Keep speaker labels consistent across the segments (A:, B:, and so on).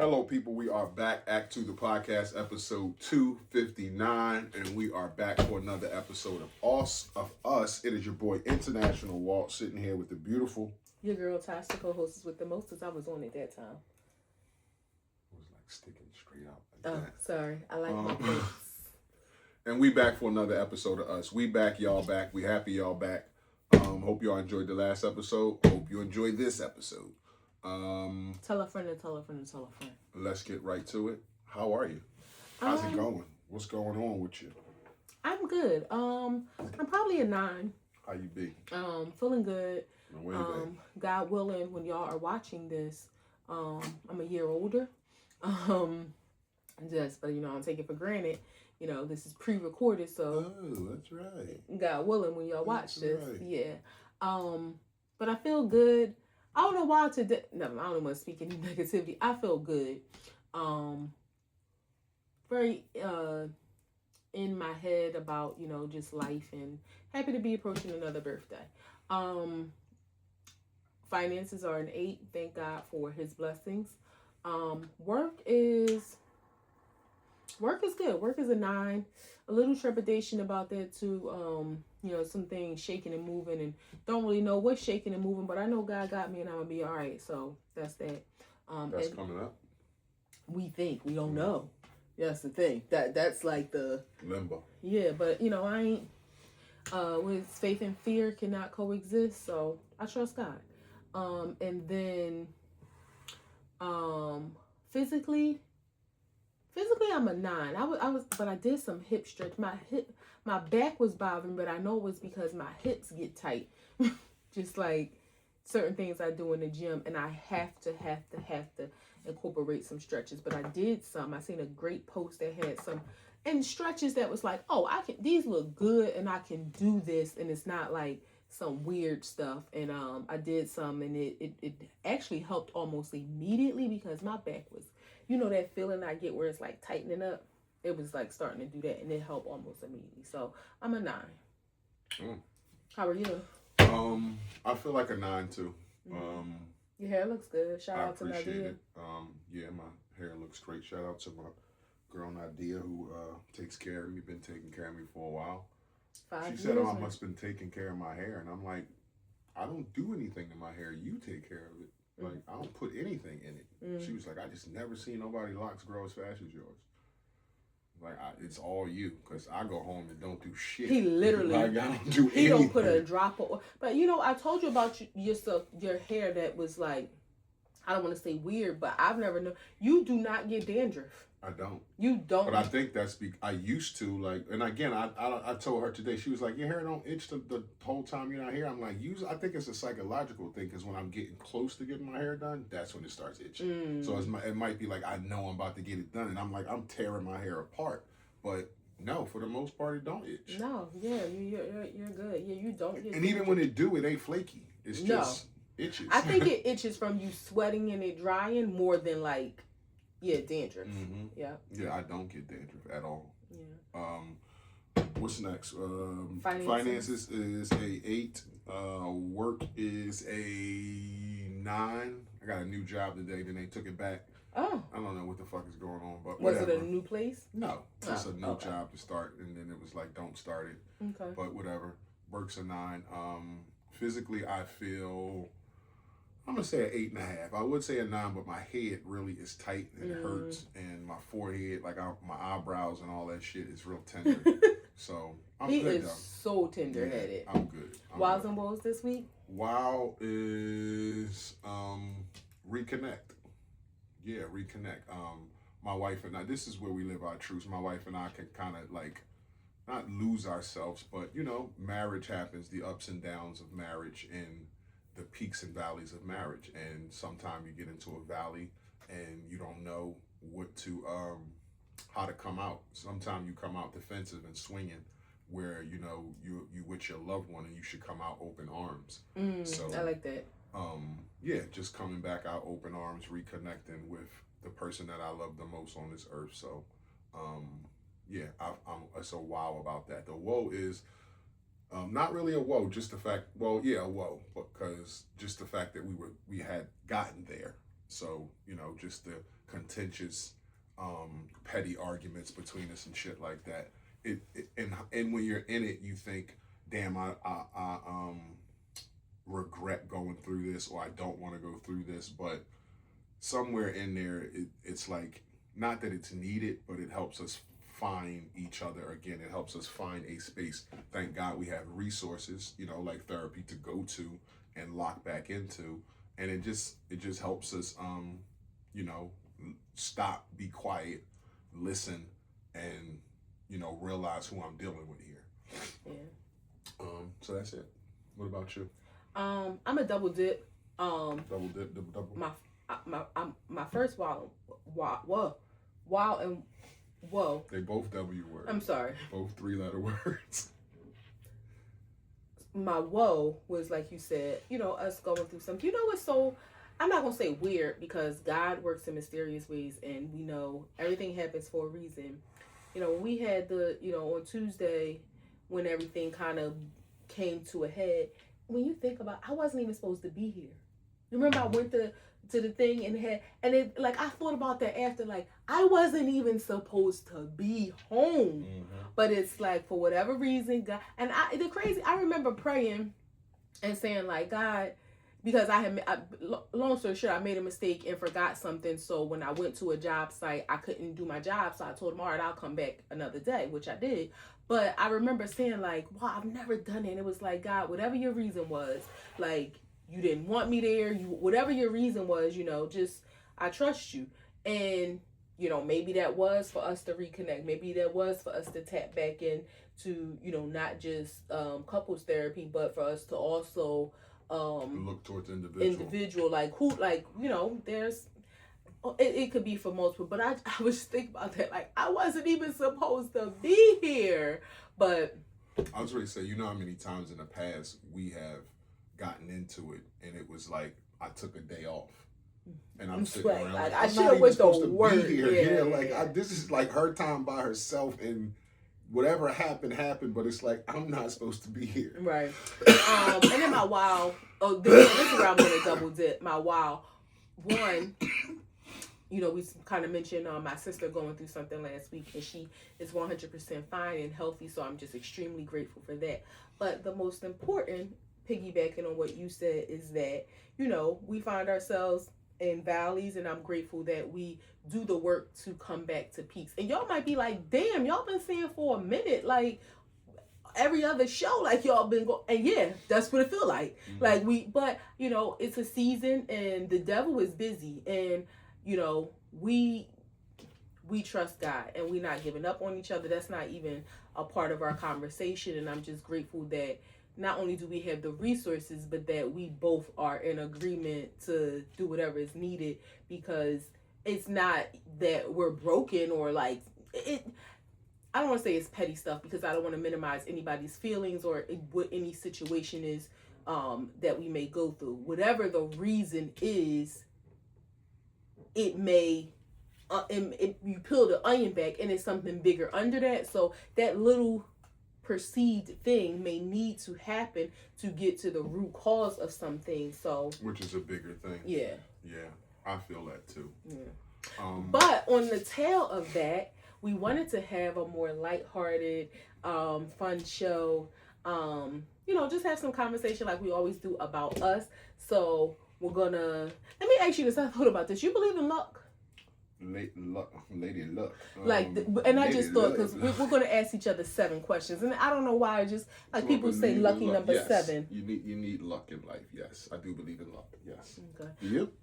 A: Hello, people. We are back. A2TP podcast, episode 259, and we are back for another episode of us. It is your boy, International Walt, sitting here with the beautiful.
B: Your girl, Tosh, the co-host with the most, as I was on at that time.
A: It was like sticking straight out like that.
B: Sorry. I like my points.
A: And we back for another episode of us. We back, y'all back. We happy y'all back. Hope y'all enjoyed the last episode. Hope you enjoyed this episode.
B: Tell a friend and tell a friend and tell a friend.
A: Let's get right to it. How are you? How's it going? What's going on with you?
B: I'm good. I'm probably a 9.
A: How you be?
B: Feeling good.
A: No,
B: God willing, when y'all are watching this, I'm a year older. But I take it for granted. This is pre-recorded, so.
A: Oh, that's right.
B: God willing, when y'all watch this,
A: right.
B: yeah. But I feel good. I don't know why today. No, I don't want to speak any negativity. I feel good. Very in my head about just life, and happy to be approaching another birthday. Finances are an 8. Thank God for His blessings. Work is good. Work is a 9. A little trepidation about that too. Some things shaking and moving, and don't really know what's shaking and moving, but I know God got me and I'm gonna be all right. So that's that.
A: That's coming up.
B: We think we don't know. That's the thing. That's like the
A: limbo.
B: Yeah, but I ain't. With faith and fear cannot coexist. So I trust God. And then, physically, I'm a 9. But I did some hip stretch. My back was bothering, but I know it was because my hips get tight. Just like certain things I do in the gym, and I have to incorporate some stretches. But I did some. I seen a great post that had some and stretches that was like, oh, these look good, and I can do this, and it's not like some weird stuff. And I did some, and it actually helped almost immediately because my back was, that feeling I get where it's like tightening up. It was like starting to do that, and it helped almost immediately. So I'm a 9. How are you?
A: I feel like a 9 too.
B: Your hair looks good. Shout out to Nadia. I appreciate it.
A: Yeah, my hair looks great. Shout out to my girl Nadia, who takes care of me. Been taking care of me for a while. She said, "Oh, I must have been taking care of my hair," and I'm like, "I don't do anything to my hair. You take care of it. Like I don't put anything in it." She was like, "I just never seen nobody locks grow as fast as yours. Like it's all you, because I go home and don't do shit."
B: He literally,
A: like I don't do anything.
B: He don't put a drop of. But I told you about your hair that was like, I don't want to say weird, but I've never known. You do not get dandruff.
A: I don't.
B: You don't.
A: But I think that's I used to, like, and again, I told her today, she was like, your hair don't itch the whole time you're not here. I'm like, I think it's a psychological thing, because when I'm getting close to getting my hair done, that's when it starts itching. So it might be like, I know I'm about to get it done, and I'm like, I'm tearing my hair apart. But no, for the most part, it don't itch.
B: No, yeah, you're good. Yeah, you don't get.
A: And even when it do, it ain't flaky. It's just itches.
B: I think it itches from you sweating and it drying more than like. Yeah, dandruff.
A: Mm-hmm.
B: Yeah.
A: Yeah, I don't get dandruff at all.
B: Yeah.
A: What's next? Finances is a 8. Work is a 9. I got a new job today. Then they took it back.
B: Oh.
A: I don't know what the fuck is going on, but
B: was
A: whatever.
B: it a new place?
A: No, just a new job to start, and then it was like, don't start it.
B: Okay.
A: But whatever. Work's a 9. Physically, I feel. I'm going to say an 8.5. I would say a 9, but my head really is tight and it hurts. And my forehead, my eyebrows and all that shit is real tender. So, I'm good, though. He is
B: so tender-headed.
A: Yeah, I'm good.
B: Wows and woes this week?
A: Wow is reconnect. Yeah, reconnect. My wife and I, this is where we live our truths. My wife and I can kind of like, not lose ourselves, but, marriage happens, the ups and downs of marriage, and the peaks and valleys of marriage. And sometimes you get into a valley and you don't know what to how to come out. Sometimes you come out defensive and swinging, where you with your loved one, and you should come out open arms. So
B: I like that.
A: Yeah, just coming back out open arms, reconnecting with the person that I love the most on this earth. So yeah, I'm it's a wow about that. The woe is not really a woe, just the fact, well, yeah, a woe, because just the fact that we had gotten there, So, just the contentious, petty arguments between us and shit like that. And when you're in it, you think, damn, I regret going through this, or I don't want to go through this. But somewhere in there, it's like, not that it's needed, but it helps us find each other again. It helps us find a space. Thank God we have resources, like therapy to go to and lock back into. And it just helps us, stop, be quiet, listen, and, realize who I'm dealing with here.
B: Yeah.
A: So that's it. What about you?
B: I'm a double dip.
A: Double dip.
B: My first wow and whoa.
A: They both W words.
B: I'm sorry.
A: Both 3-letter words.
B: My woe was, like you said, us going through something. It's so, I'm not going to say weird, because God works in mysterious ways, and we know everything happens for a reason. When we had on Tuesday, when everything kind of came to a head, when you think about, I wasn't even supposed to be here. Remember, I went to the thing and I thought about that after, like, I wasn't even supposed to be home.
A: Mm-hmm.
B: But it's like, for whatever reason, God, and I remember praying and saying, like, God, because long story short, I made a mistake and forgot something. So when I went to a job site, I couldn't do my job. So I told him, all right, I'll come back another day, which I did. But I remember saying, like, wow, I've never done it. And it was like, God, whatever your reason was, like, you didn't want me there. Whatever your reason was, just, I trust you. And, maybe that was for us to reconnect. Maybe that was for us to tap back into, not just couples therapy, but for us to also
A: look towards individual.
B: Like who, like, there's, it could be for multiple, but I was thinking about that. Like, I wasn't even supposed to be here. But
A: I was ready to say, how many times in the past we have gotten into it, and it was like, I took a day off, and I'm sitting around like, I should have went to work. This is like her time by herself, and whatever happened, but it's like, I'm not supposed to be here.
B: Right. And then my wow. Oh, this is where I'm gonna double dip. My wow. One, we kind of mentioned my sister going through something last week, and she is 100% fine and healthy. So I'm just extremely grateful for that. But the most important, piggybacking on what you said, is that, we find ourselves in valleys, and I'm grateful that we do the work to come back to peace. And y'all might be like, damn, y'all been saying for a minute, like, every other show, like, y'all been going, and yeah, that's what it feel like. Mm-hmm. Like, but it's a season, and the devil is busy, and we trust God, and we not giving up on each other. That's not even a part of our conversation. And I'm just grateful that not only do we have the resources, but that we both are in agreement to do whatever is needed, because it's not that we're broken or like it. I don't want to say it's petty stuff, because I don't want to minimize anybody's feelings or what any situation is that we may go through. Whatever the reason is, it may you peel the onion back and it's something bigger under that. So that little perceived thing may need to happen to get to the root cause of something. So, which is
A: a bigger thing.
B: Yeah.
A: Yeah, I feel that too.
B: Yeah. But on the tail of that, we wanted to have a more lighthearted, fun show. Just have some conversation like we always do about us. So we're gonna, let me ask you this. I thought about this. You believe in luck?
A: Lady luck.
B: And I just thought, because we're going to ask each other 7 questions, and I don't know why. Just like people say, lucky number
A: yes.
B: 7.
A: You need luck in life. Yes, I do believe in luck. Yes.
B: Okay.
A: You?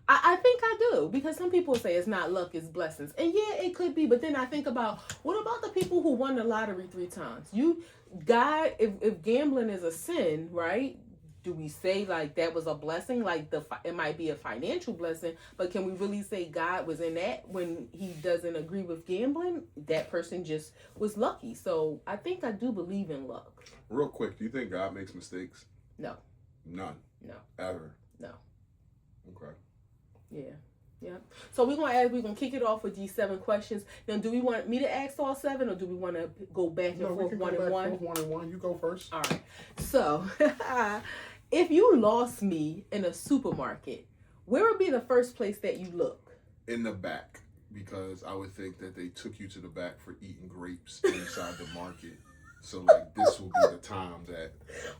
B: I think I do, because some people say it's not luck, it's blessings, and yeah, it could be. But then I think about, what about the people who won the lottery 3 times? If gambling is a sin, right? Do we say like that was a blessing? Like it might be a financial blessing, but can we really say God was in that when he doesn't agree with gambling? That person just was lucky. So I think I do believe in luck.
A: Real quick, do you think God makes mistakes?
B: No.
A: None?
B: No.
A: Ever?
B: No.
A: Okay.
B: Yeah. So we're gonna kick it off with these 7 questions. Now, do we want me to ask all 7, or do we want to go back and forth one and one?
A: One and one. You go first.
B: All right. So, if you lost me in a supermarket, where would be the first place that you look?
A: In the back, because I would think that they took you to the back for eating grapes inside the market. So like this will be the time that.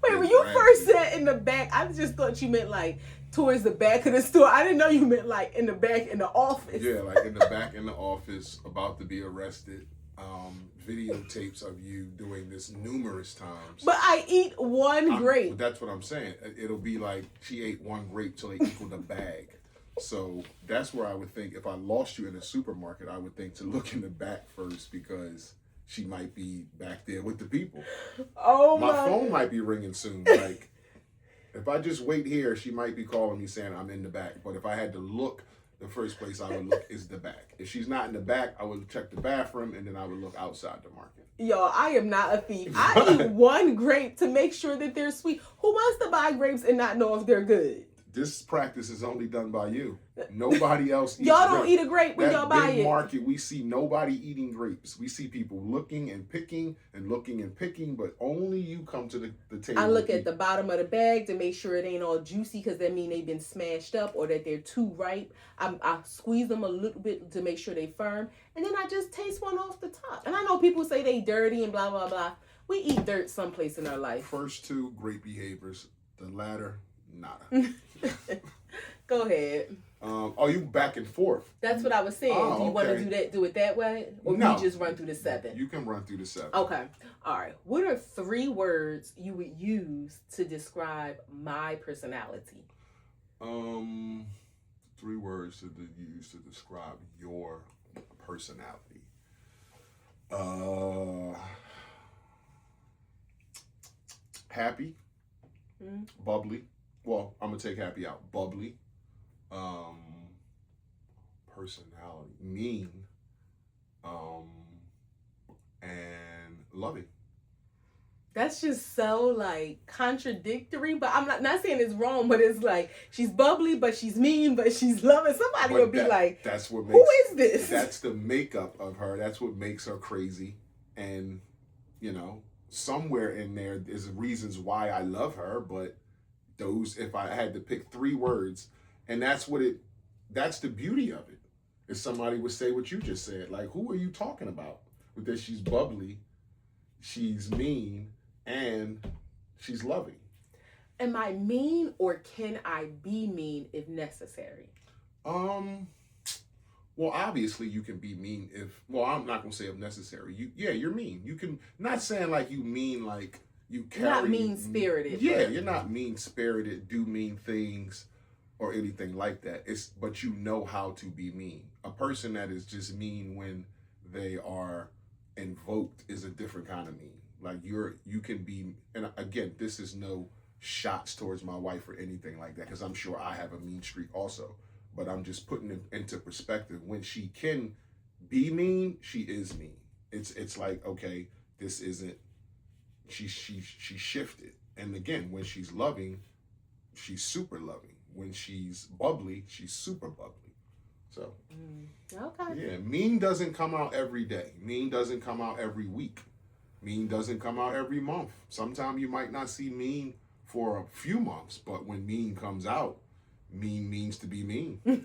B: Wait, when you first said in the back, I just thought you meant like towards the back of the store. I didn't know you meant like in the back in the office.
A: Yeah, like in the back in the office, about to be arrested. Videotapes of you doing this numerous times.
B: But I eat one grape.
A: That's what I'm saying. It'll be like she ate one grape till it equaled a bag. So that's where I would think if I lost you in a supermarket, I would think to look in the back first because she might be back there with the people.
B: Oh
A: my phone might be ringing soon. Like if I just wait here, she might be calling me saying I'm in the back. But if I had to look, the first place I would look is the back. If she's not in the back, I would check the bathroom and then I would look outside the market.
B: Yo, I am not a thief. I eat one grape to make sure that they're sweet. Who wants to buy grapes and not know if they're good?
A: This practice is only done by you. Nobody else eats
B: y'all don't eat a grape when y'all buy it.
A: Market, we see nobody eating grapes. We see people looking and picking, but only you come to the table.
B: I look at the bottom of the bag to make sure it ain't all juicy because that mean they've been smashed up or that they're too ripe. I squeeze them a little bit to make sure they firm, and then I just taste one off the top. And I know people say they dirty and blah, blah, blah. We eat dirt someplace in our life.
A: First two, great behaviors. The latter, nada.
B: Go ahead.
A: You back and forth?
B: That's what I was saying. Do you want to do it that way? Or
A: no.
B: we just run through the 7?
A: You can run through the 7.
B: Okay. All right. What are 3 words you would use to describe my personality?
A: 3 words to use to describe your personality. Happy. Bubbly. Well, I'm gonna take happy out. Bubbly. Personality. Mean. And loving.
B: That's just so like contradictory, but I'm not saying it's wrong, but it's like she's bubbly, but she's mean, but she's loving. Somebody will be like,
A: that's what makes,
B: who is this?
A: That's the makeup of her. That's what makes her crazy. And, somewhere in there is reasons why I love her, but if I had to pick 3 words, and that's the beauty of it. If somebody would say what you just said, like, who are you talking about? Because she's bubbly, she's mean, and she's loving.
B: Am I mean, or can I be mean if necessary?
A: Well, obviously you can be mean I'm not going to say if necessary. You're mean. You can, not saying like you mean like you carry.
B: You're not mean-spirited.
A: Yeah, you're not mean-spirited, do mean things or anything like that. But you know how to be mean. A person that is just mean when they are invoked is a different kind of mean. Like you can be, and again, this is no shots towards my wife or anything like that, because I'm sure I have a mean streak also. But I'm just putting it into perspective. When she can be mean, she is mean. It's like, okay, this isn't. She shifted. And again, when she's loving, she's super loving. When she's bubbly, she's super bubbly. So,
B: okay.
A: Yeah, mean doesn't come out every day. Mean doesn't come out every week. Mean doesn't come out every month. Sometimes you might not see mean for a few months, but when mean comes out, mean means to be mean. Mean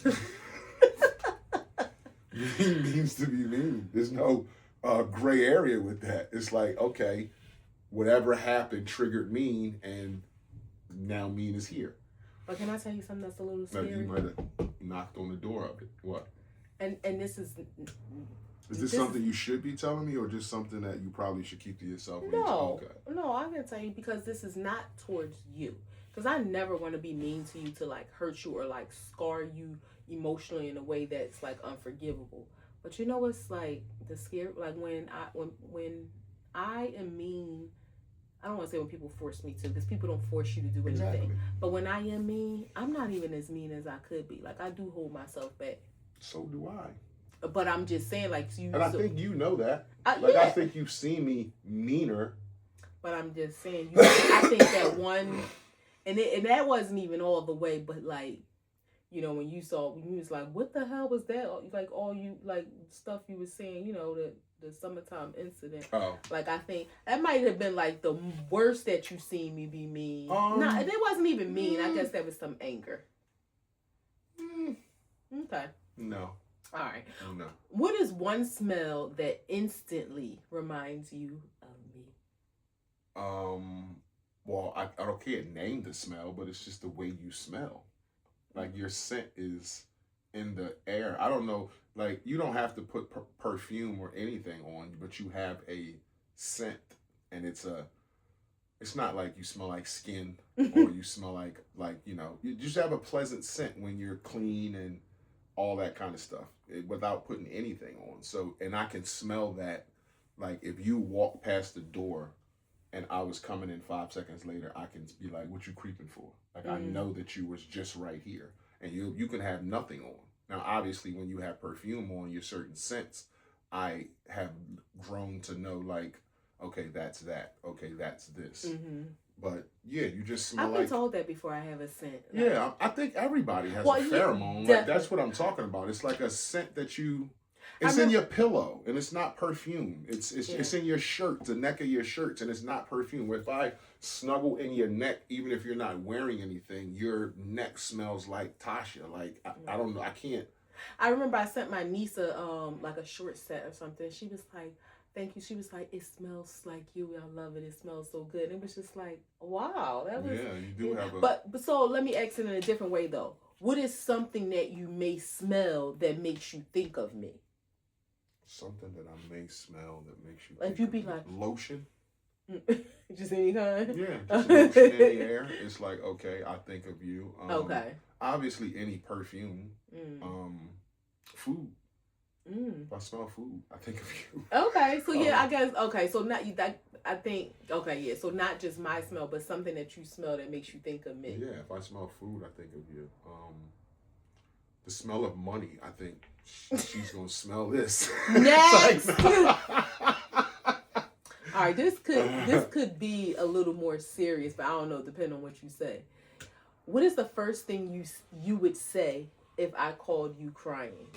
A: means to be mean. There's no gray area with that. It's like, okay, whatever happened triggered mean, and now mean is here.
B: But can I tell you something that's a little scary?
A: You might have knocked on the door of it. What?
B: And this is...
A: Is this something you should be telling me, or just something that you probably should keep to yourself?
B: No, I'm going to tell you because this is not towards you. Because I never want to be mean to you to like hurt you or like scar you emotionally in a way that's like unforgivable. But you know what's like the scare? Like when I am mean, I don't want to say when people force me to, because people don't force you to do anything.
A: Exactly. But
B: when I am mean, I'm not even as mean as I could be. Like I do hold myself back.
A: So do I.
B: But I'm just saying, like you.
A: And I think you know that.
B: Yeah.
A: I think you've seen me meaner.
B: But I'm just saying, I think that one. And that wasn't even all the way, but like, when you was like, what the hell was that? Like all you like stuff you was saying, the summertime incident.
A: Oh.
B: Like I think that might have been like the worst that you seen me be mean. It wasn't even mean. I guess there was some anger. Okay.
A: No.
B: All right.
A: No.
B: What is one smell that instantly reminds you of me?
A: Well, I can't name the smell, but it's just the way you smell. Like your scent is in the air. I don't know. Like you don't have to put perfume or anything on, but you have a scent, and it's not like you smell like skin or you smell like you just have a pleasant scent when you're clean and all that kind of stuff without putting anything on. So, and I can smell that. Like if you walk past the door and I was coming in 5 seconds later, I can be like, "What you creeping for?" Like I know that you was just right here, and you can have nothing on. Now, obviously, when you have perfume on, your certain scents, I have grown to know like, okay, that's that. Okay, that's this. But yeah, you just smell
B: I've been told that before. I have a scent.
A: Yeah, I think everybody has a pheromone. Like that's what I'm talking about. It's like a scent that you. It's in your pillow, and it's not perfume. It's in your shirt, the neck of your shirts, and it's not perfume. If I snuggle in your neck, even if you're not wearing anything, your neck smells like Tasha. Like I don't know, I can't.
B: I remember I sent my niece a like a short set or something. She was like, "Thank you." She was like, "It smells like you. I love it. It smells so good." And it was just like, wow, that was.
A: Yeah, you do have a.
B: But so let me ask it in a different way though. What is something that you may smell that makes you think of me?
A: Something that I may smell that makes you.
B: Like you be like
A: lotion.
B: Just any kind.
A: Yeah, just lotion in the air. It's like okay, I think of you.
B: Okay.
A: Obviously, any perfume. Food. If I smell food, I think of you.
B: Okay, so yeah, I guess okay. So not you. That I think okay, yeah. So not just my smell, but something that you smell that makes you think of me.
A: Yeah, if I smell food, I think of you. The smell of money, I think she's gonna smell this.
B: Next. All right, this could be a little more serious, but I don't know, depending on what you say. What is the first thing you would say if I called you crying?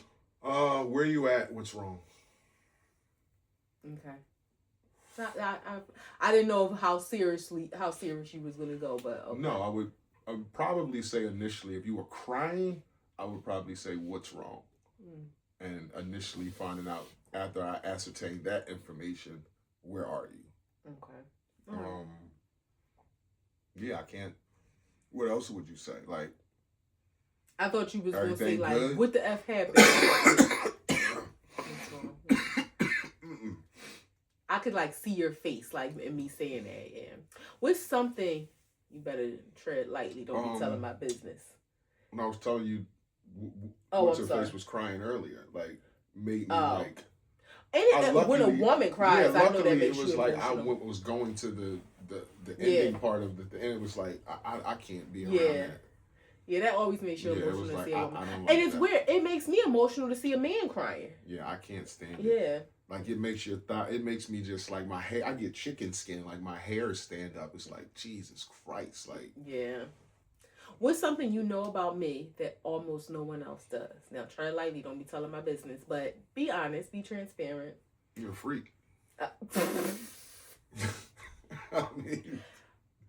A: Where you at? What's wrong?
B: Okay. I didn't know how serious you was gonna go, but okay.
A: No, I would probably say initially if you were crying, I would probably say what's wrong, and initially finding out after I ascertained that information, where are you?
B: Okay.
A: Yeah, I can't. What else would you say? Like,
B: I thought you was gonna say like,
A: good?
B: what the F happened? I could like see your face, like in me saying that. Yeah. What's something you better tread lightly? Don't be telling my business.
A: When I was telling you,
B: what's
A: your face was crying earlier, like made me like.
B: And when a woman cries, I know that makes you emotional.
A: It was like I was going to the ending part of and it was like I can't be around that.
B: Yeah, that always makes you emotional to see a woman.
A: Like
B: and it's weird. It makes me emotional to see a man crying.
A: Yeah, I can't stand it.
B: Yeah.
A: Like it makes it makes me just like my hair. I get chicken skin. Like my hair stand up. It's like Jesus Christ. Like
B: yeah. What's something you know about me that almost no one else does? Now, try lightly. Don't be telling my business, but be honest. Be transparent.
A: You're a freak. I mean,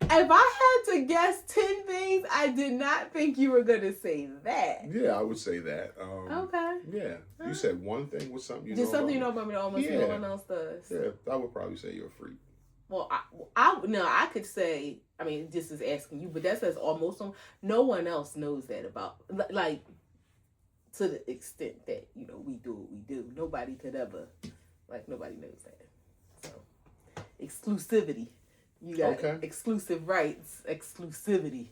B: if I had to guess 10 things, I did not think you were going to say that.
A: Yeah, I would say that.
B: Okay.
A: Yeah. You said one thing was something you
B: know something you know about me that almost no one else does.
A: Yeah, I would probably say you're a freak.
B: Well, I could say, I mean, this is asking you, but that says almost no one else knows that about, like, to the extent that, we do what we do. Nobody could ever, nobody knows that. So, exclusivity. You got exclusive rights, exclusivity.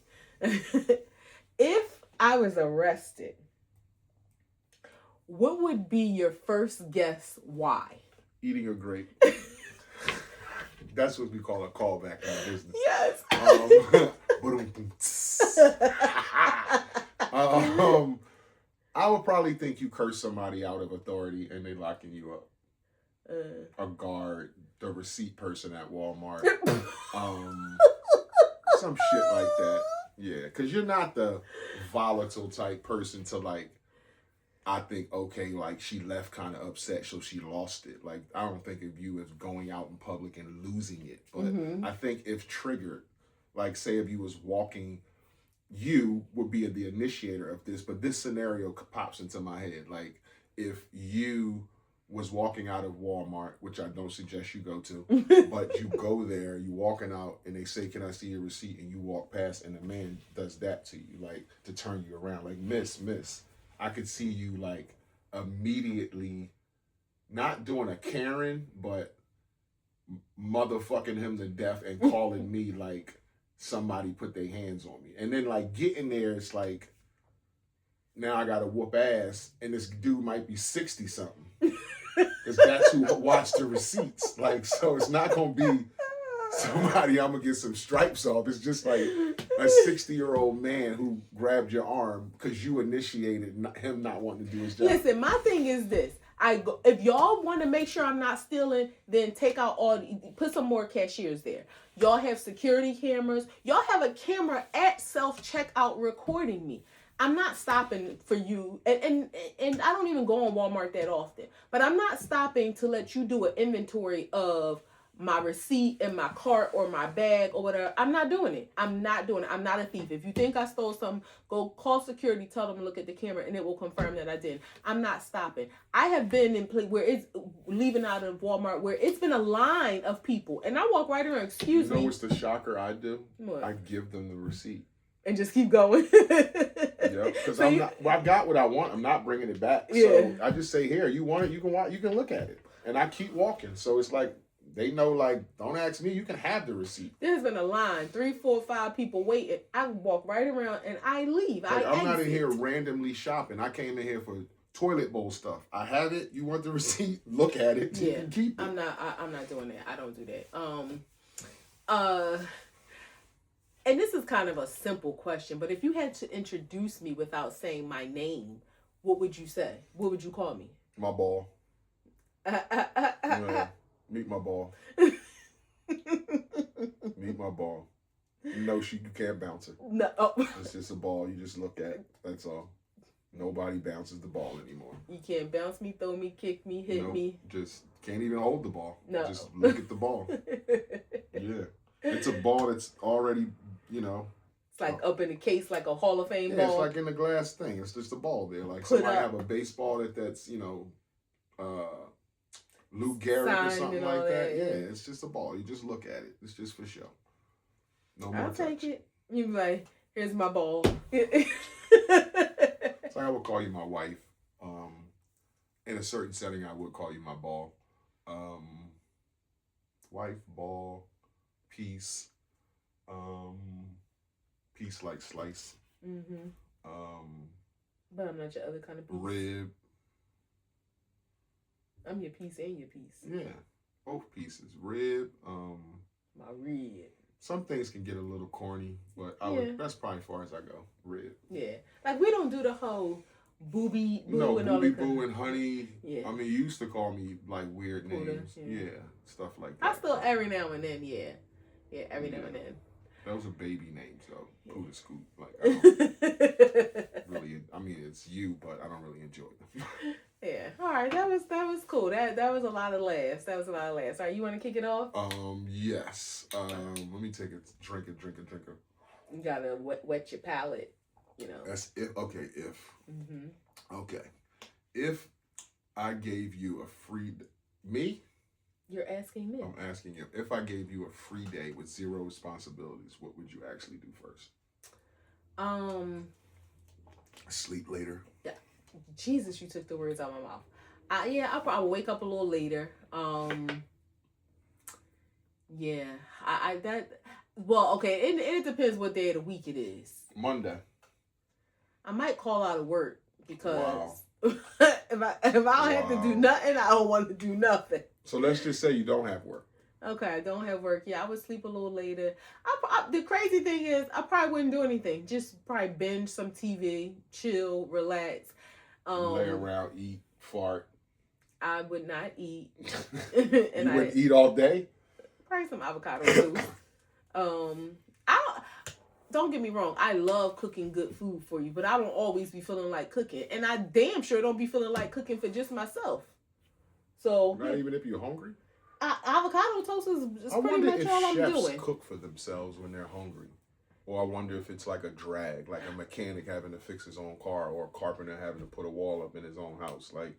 B: If I was arrested, what would be your first guess why?
A: Eating a grape. That's what we call a callback in the business.
B: Yes.
A: I would probably think you curse somebody out of authority and they locking you up. A guard, the receipt person at Walmart, some shit like that. Yeah, because you're not the volatile type person to I think, okay, she left kind of upset, so she lost it. I don't think of you as going out in public and losing it. But I think if triggered, say if you was walking you would be the initiator of this, but this scenario pops into my head. Like if you was walking out of Walmart, which I don't suggest you go to, but you go there, you walking out and they say, "Can I see your receipt?" And you walk past and the man does that to you, like to turn you around, like miss, I could see you like immediately not doing a Karen, but motherfucking him to death and calling me like somebody put their hands on me. And then like getting there, it's like now I gotta whoop ass and this dude might be 60 something. Because that's who watched the receipts. Like, so it's not gonna be somebody I'm gonna get some stripes off. It's just like a 60-year-old man who grabbed your arm because you initiated him not wanting to do his job.
B: Listen, my thing is this. If y'all want to make sure I'm not stealing, then take out put some more cashiers there. Y'all have security cameras. Y'all have a camera at self-checkout recording me. I'm not stopping for you, and I don't even go on Walmart that often, but I'm not stopping to let you do an inventory of my receipt and my cart or my bag or whatever. I'm not doing it. I'm not a thief. If you think I stole something, go call security, tell them to look at the camera, and it will confirm that I did. I'm not stopping. I have been in place where it's leaving out of Walmart where it's been a line of people, and I walk right around. Excuse me.
A: You know what's the shocker I do?
B: What?
A: I give them the receipt.
B: And just keep going.
A: Yeah, because I got what I want. I'm not bringing it back.
B: Yeah.
A: So I just say, here, you want it, you can look at it. And I keep walking. So it's like, they know, like, don't ask me, you can have the receipt.
B: There's been a line, 3, 4, 5 people waiting. I walk right around and I leave.
A: Like, I'm not in here randomly shopping. I came in here for toilet bowl stuff. I have it. You want the receipt? Look at it. Yeah. You can keep it.
B: I'm not doing that. I don't do that. And this is kind of a simple question, but if you had to introduce me without saying my name, what would you say? What would you call me?
A: My ball. Meet my ball. Meet my ball. No, you can't bounce it.
B: No. Oh.
A: It's just a ball. You just look at. That's all. Nobody bounces the ball anymore.
B: You can't bounce me, throw me, kick me, hit me.
A: Just can't even hold the ball.
B: No.
A: Just look at the ball. Yeah. It's a ball that's already,
B: It's like up in the case like a Hall of Fame ball.
A: It's like in a glass thing. It's just a ball there. Like somebody have a baseball that's, Lou Gehrig or something like that. Yeah, it's just a ball. You just look at it. It's just for show. No more
B: I'll
A: touch.
B: take it. You be like, here's my ball.
A: So I would call you my wife. In a certain setting, I would call you my ball. Wife, ball, peace. Peace like slice.
B: Mm-hmm. But I'm not your other kind of piece.
A: Rib.
B: I'm your piece and your piece.
A: Yeah, both pieces. Rib.
B: My rib.
A: Some things can get a little corny, but that's probably as far as I go. Rib.
B: Yeah, like we don't do the whole booby boo
A: no,
B: and all
A: booby
B: that.
A: Boo and honey.
B: Yeah.
A: I mean, you used to call me like weird names. Yeah, stuff like that.
B: I still every now and then. Yeah, every now and then.
A: Those are baby names though. Pooh to Scoop. Like I don't really. I mean, it's you, but I don't really enjoy them.
B: Yeah. All right. That was cool. That was a lot of laughs. All right. You want to kick it off?
A: Yes. Let me take a drink.
B: You gotta wet your palate.
A: That's if. Okay. If.
B: Mm-hmm.
A: Okay. If I gave you a free me.
B: You're asking me.
A: I'm asking you. If I gave you a free day with zero responsibilities, what would you actually do first? Sleep later. Yeah.
B: Jesus, you took the words out of my mouth. I'll probably wake up a little later. Okay. It depends what day of the week it is.
A: Monday.
B: I might call out of work because if I don't have to do nothing, I don't want to do nothing.
A: So let's just say you don't have work.
B: Okay, I don't have work. Yeah, I would sleep a little later. The crazy thing is, I probably wouldn't do anything. Just probably binge some TV, chill, relax.
A: Lay around, eat, fart.
B: I would not eat.
A: And you wouldn't eat all day?
B: Probably some avocado toast. Don't get me wrong. I love cooking good food for you, but I don't always be feeling like cooking. And I damn sure don't be feeling like cooking for just myself. So
A: not even if you're hungry?
B: Avocado toast is pretty much all I'm doing.
A: I wonder if chefs cook for themselves when they're hungry. Or I wonder if it's like a drag, like a mechanic having to fix his own car, or a carpenter having to put a wall up in his own house. Like,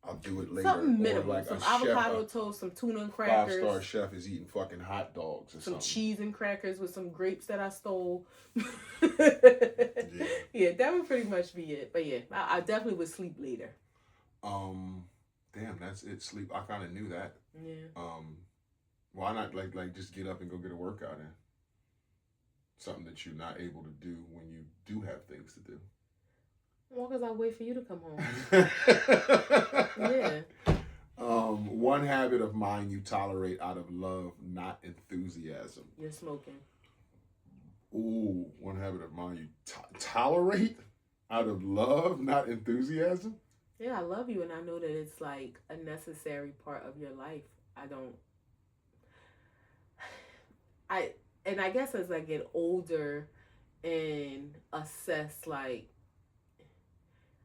A: I'll do it later.
B: Something
A: Or
B: minimal.
A: like
B: Some
A: a chef,
B: avocado toast, some tuna and
A: 5-star
B: crackers.
A: chef is eating fucking hot dogs or
B: some
A: something.
B: cheese and crackers with some grapes that I stole.
A: Yeah.
B: Yeah, that would pretty much be it. But yeah, I definitely would sleep later.
A: Damn, that's it. Sleep. I kind of knew that.
B: Yeah.
A: Why not like just get up and go get a workout in? Something that you're not able to do when you do have things to do.
B: Well, because I wait for you to come home. Yeah.
A: One habit of mine you tolerate out of love, not enthusiasm.
B: You're smoking.
A: Ooh, one habit of mine you tolerate out of love, not enthusiasm.
B: Yeah, I love you, and I know that it's like a necessary part of your life. And I guess as I get older and assess, like,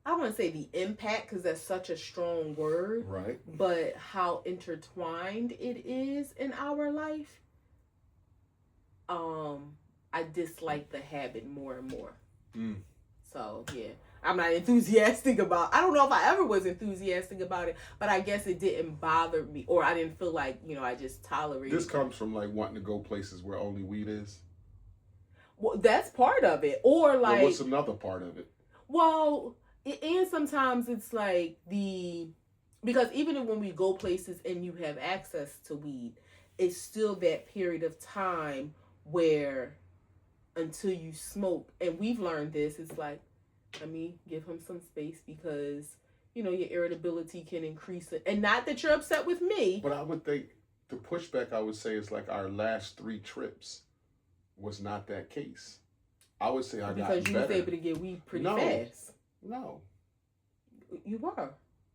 B: I don't want to say the impact because that's such a strong word,
A: right?
B: But how intertwined it is in our life, I dislike the habit more and more. So yeah, I'm not enthusiastic about. I don't know if I ever was enthusiastic about it, but I guess it didn't bother me, or I didn't feel like I just tolerated.
A: This comes from like wanting to go places where only weed is.
B: Well, that's part of it, or like.
A: Well, what's another part of it?
B: Well, and sometimes it's like because even when we go places and you have access to weed, it's still that period of time where until you smoke, and we've learned this, it's like, let me give him some space because your irritability can increase it, and not that you're upset with me,
A: but I would think the pushback I would say is like our last 3 trips was not that case. I would say I got better.
B: Because you was able to get weed pretty fast.
A: No.
B: You were.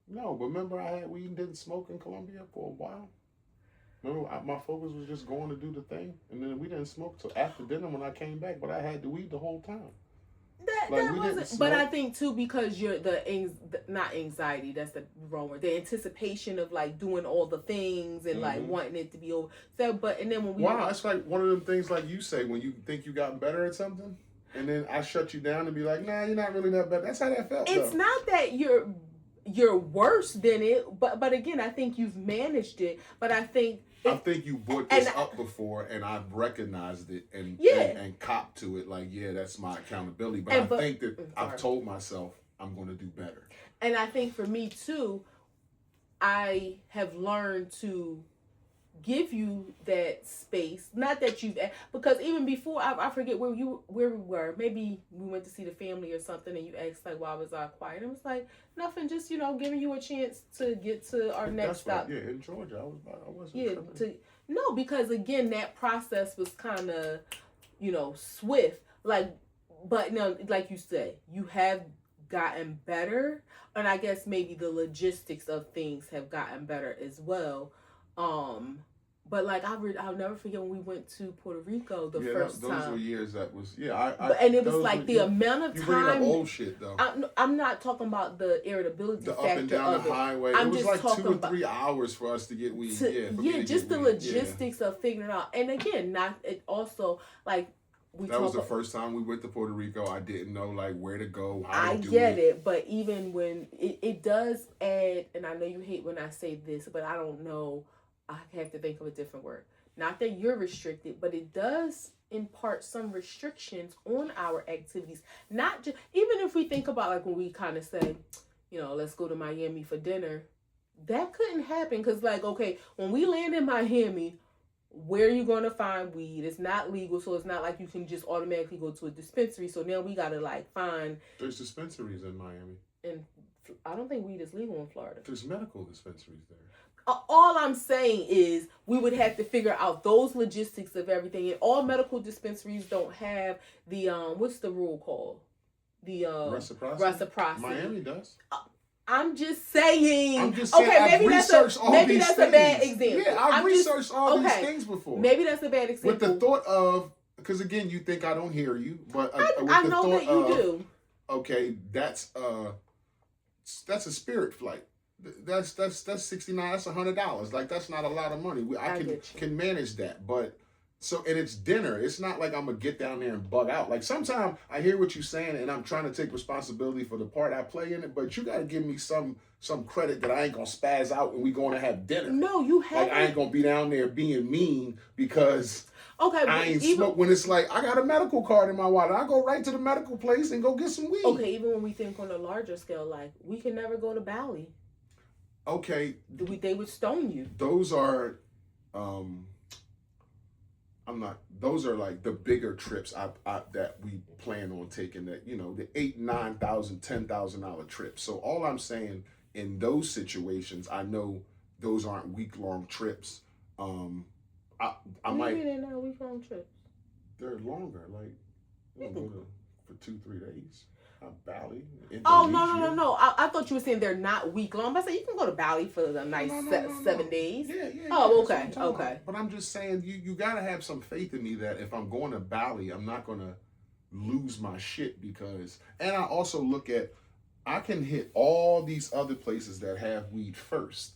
A: No, but remember I had weed and didn't smoke in Colombia for a while? Remember, my focus was just going to do the thing, and then we didn't smoke till after dinner when I came back, but I had the weed the whole time.
B: That wasn't, but I think too, because you're not anxiety, that's the wrong word, the anticipation of like doing all the things and like wanting it to be over. So, and then when we
A: it's like one of them things like you say when you think you got better at something, and then I shut you down and be like, nah, you're not really that bad. That's how that felt.
B: It's not that you're worse than it, but again, I think you've managed it. But I think
A: you brought this up before, and I've recognized it and copped to it. Like, yeah, that's my accountability. But I think that I've told myself I'm going to do better.
B: And I think for me too, I have learned to give you that space. Not that because even before I forget where we were. Maybe we went to see the family or something, and you asked like, why was I quiet? And it was like nothing, just giving you a chance to get to our next stop.
A: Yeah, in Georgia, I wasn't.
B: Yeah, no, because again, that process was kind of swift. Like, but no, like you said, you have gotten better, and I guess maybe the logistics of things have gotten better as well. But like I'll never forget when we went to Puerto Rico the first time.
A: Those were years that was
B: and it was like the amount of time.
A: You bring up old shit though.
B: I'm not talking about the irritability factor
A: up and down the highway.
B: I'm
A: it was
B: just
A: like 2 or 3
B: about,
A: hours for us to get weed.
B: Just the logistics of figuring it out. And again, it also like.
A: That was the first time we went to Puerto Rico. I didn't know like where to go, how to do it.
B: I get it, but even when it does add, and I know you hate when I say this, but I don't know. I have to think of a different word. Not that you're restricted, but it does impart some restrictions on our activities. Not just even if we think about like when we kind of say, let's go to Miami for dinner. That couldn't happen because like okay, when we land in Miami. Where are you going to find weed? It's not legal, so it's not like you can just automatically go to a dispensary. So now we got to like find...
A: There's dispensaries in Miami.
B: And I don't think weed is legal in Florida.
A: There's medical dispensaries there.
B: All I'm saying is we would have to figure out those logistics of everything. And all medical dispensaries don't have the, what's the rule called? The reciprocity.
A: Miami does.
B: I'm just saying.
A: Okay, maybe that's a
B: bad example.
A: Yeah, I've researched all these things before.
B: Maybe that's a bad example.
A: With the thought of, because again, you think I don't hear you, but
B: I know that you do.
A: Okay, that's a spirit flight. That's $69. That's $100. Like that's not a lot of money. I can manage that, but So, and it's dinner. It's not like I'm gonna get down there and bug out. Like sometimes I hear what you're saying, and I'm trying to take responsibility for the part I play in it. But you gotta give me some credit that I ain't gonna spaz out when we going to have dinner.
B: No, you
A: Like
B: haven't.
A: I ain't gonna be down there being mean because
B: Okay,
A: I
B: but
A: ain't
B: even
A: smoke. When it's like I got a medical card in my wallet, I go right to the medical place and go get some weed.
B: okay, even when we think on a larger scale, like we can never go to Bali.
A: Okay,
B: They would stone you.
A: those are. I'm not. Those are like the bigger trips that we plan on taking. That the $8,000, $9,000, $10,000 trips. So all I'm saying in those situations, I know those aren't week-long trips. I
B: What
A: might.
B: do you mean they're not week-long trips?
A: They're longer. Like go to for 2-3 days. Bali.
B: Oh
A: Indonesia.
B: no! I thought you were saying they're not week long. But I said you can go to Bali for a nice
A: No.
B: 7 days.
A: Yeah.
B: Oh,
A: That's what
B: okay,
A: I'm talking
B: okay.
A: about. But I'm just saying, you gotta have some faith in me that if I'm going to Bali, I'm not gonna lose my shit because. And I also look at, I can hit all these other places that have weed first,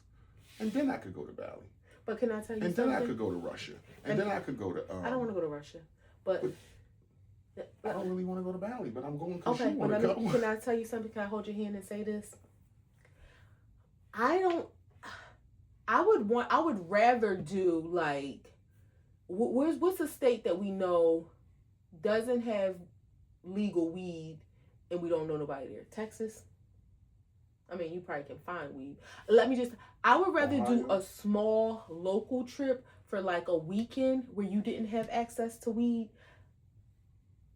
A: and then I could go to Bali.
B: But can I tell you
A: and
B: something?
A: then I could go to Russia, and then I could go to.
B: I don't want to go to Russia, but
A: I don't really want to go to Bali, but I'm going because
B: okay.
A: you want to go.
B: Can I tell you something? Can I hold your hand and say this? I would rather do like, what's a state that we know doesn't have legal weed and we don't know nobody there? Texas. I mean, you probably can find weed. I would rather do a small local trip for like a weekend where you didn't have access to weed.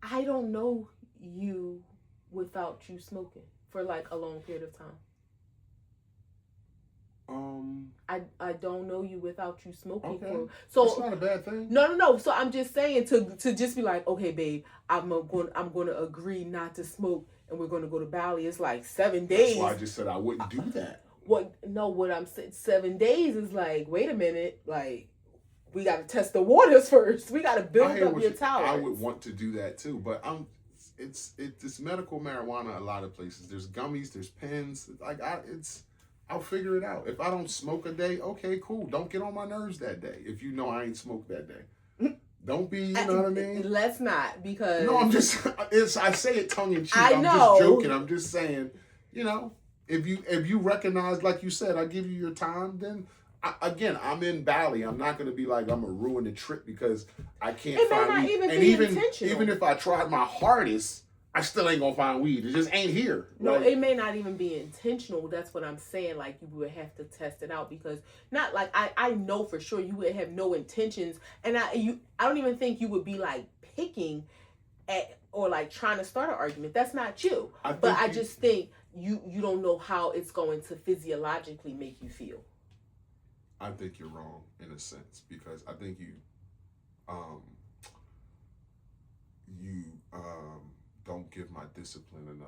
B: I don't know you without you smoking for like a long period of time. I don't know you without you smoking.
A: Okay.
B: So
A: it's not a bad thing.
B: No. So I'm just saying to just be like, okay, babe, I'm gonna agree not to smoke, and we're gonna go to Bali. It's like 7 days.
A: That's why I just said I wouldn't do that.
B: What I'm saying, 7 days is like, wait a minute, like we got to test the waters first. We got to build up your tolerance.
A: I would want to do that too, but it's medical marijuana. A lot of places. There's gummies. There's pens. Like I'll figure it out. If I don't smoke a day, okay, cool. Don't get on my nerves that day. If you know I ain't smoked that day, don't be. You know what I mean?
B: Let's not, because
A: no, I'm just. I say it tongue in cheek.
B: I'm
A: just joking. I'm just saying. If you recognize, like you said, I give you your time, then. I'm in Bali. I'm not going to be like I'm gonna ruin the trip because I can't find weed.
B: It may not even be intentional.
A: Even if I tried my hardest, I still ain't gonna find weed. It just ain't here.
B: No, it may not even be intentional. That's what I'm saying. Like you would have to test it out, because not like I know for sure you would have no intentions, and I don't even think you would be like picking at or like trying to start an argument. That's not you. I just think you don't know how it's going to physiologically make you feel.
A: I think you're wrong in a sense, because I think you don't give my discipline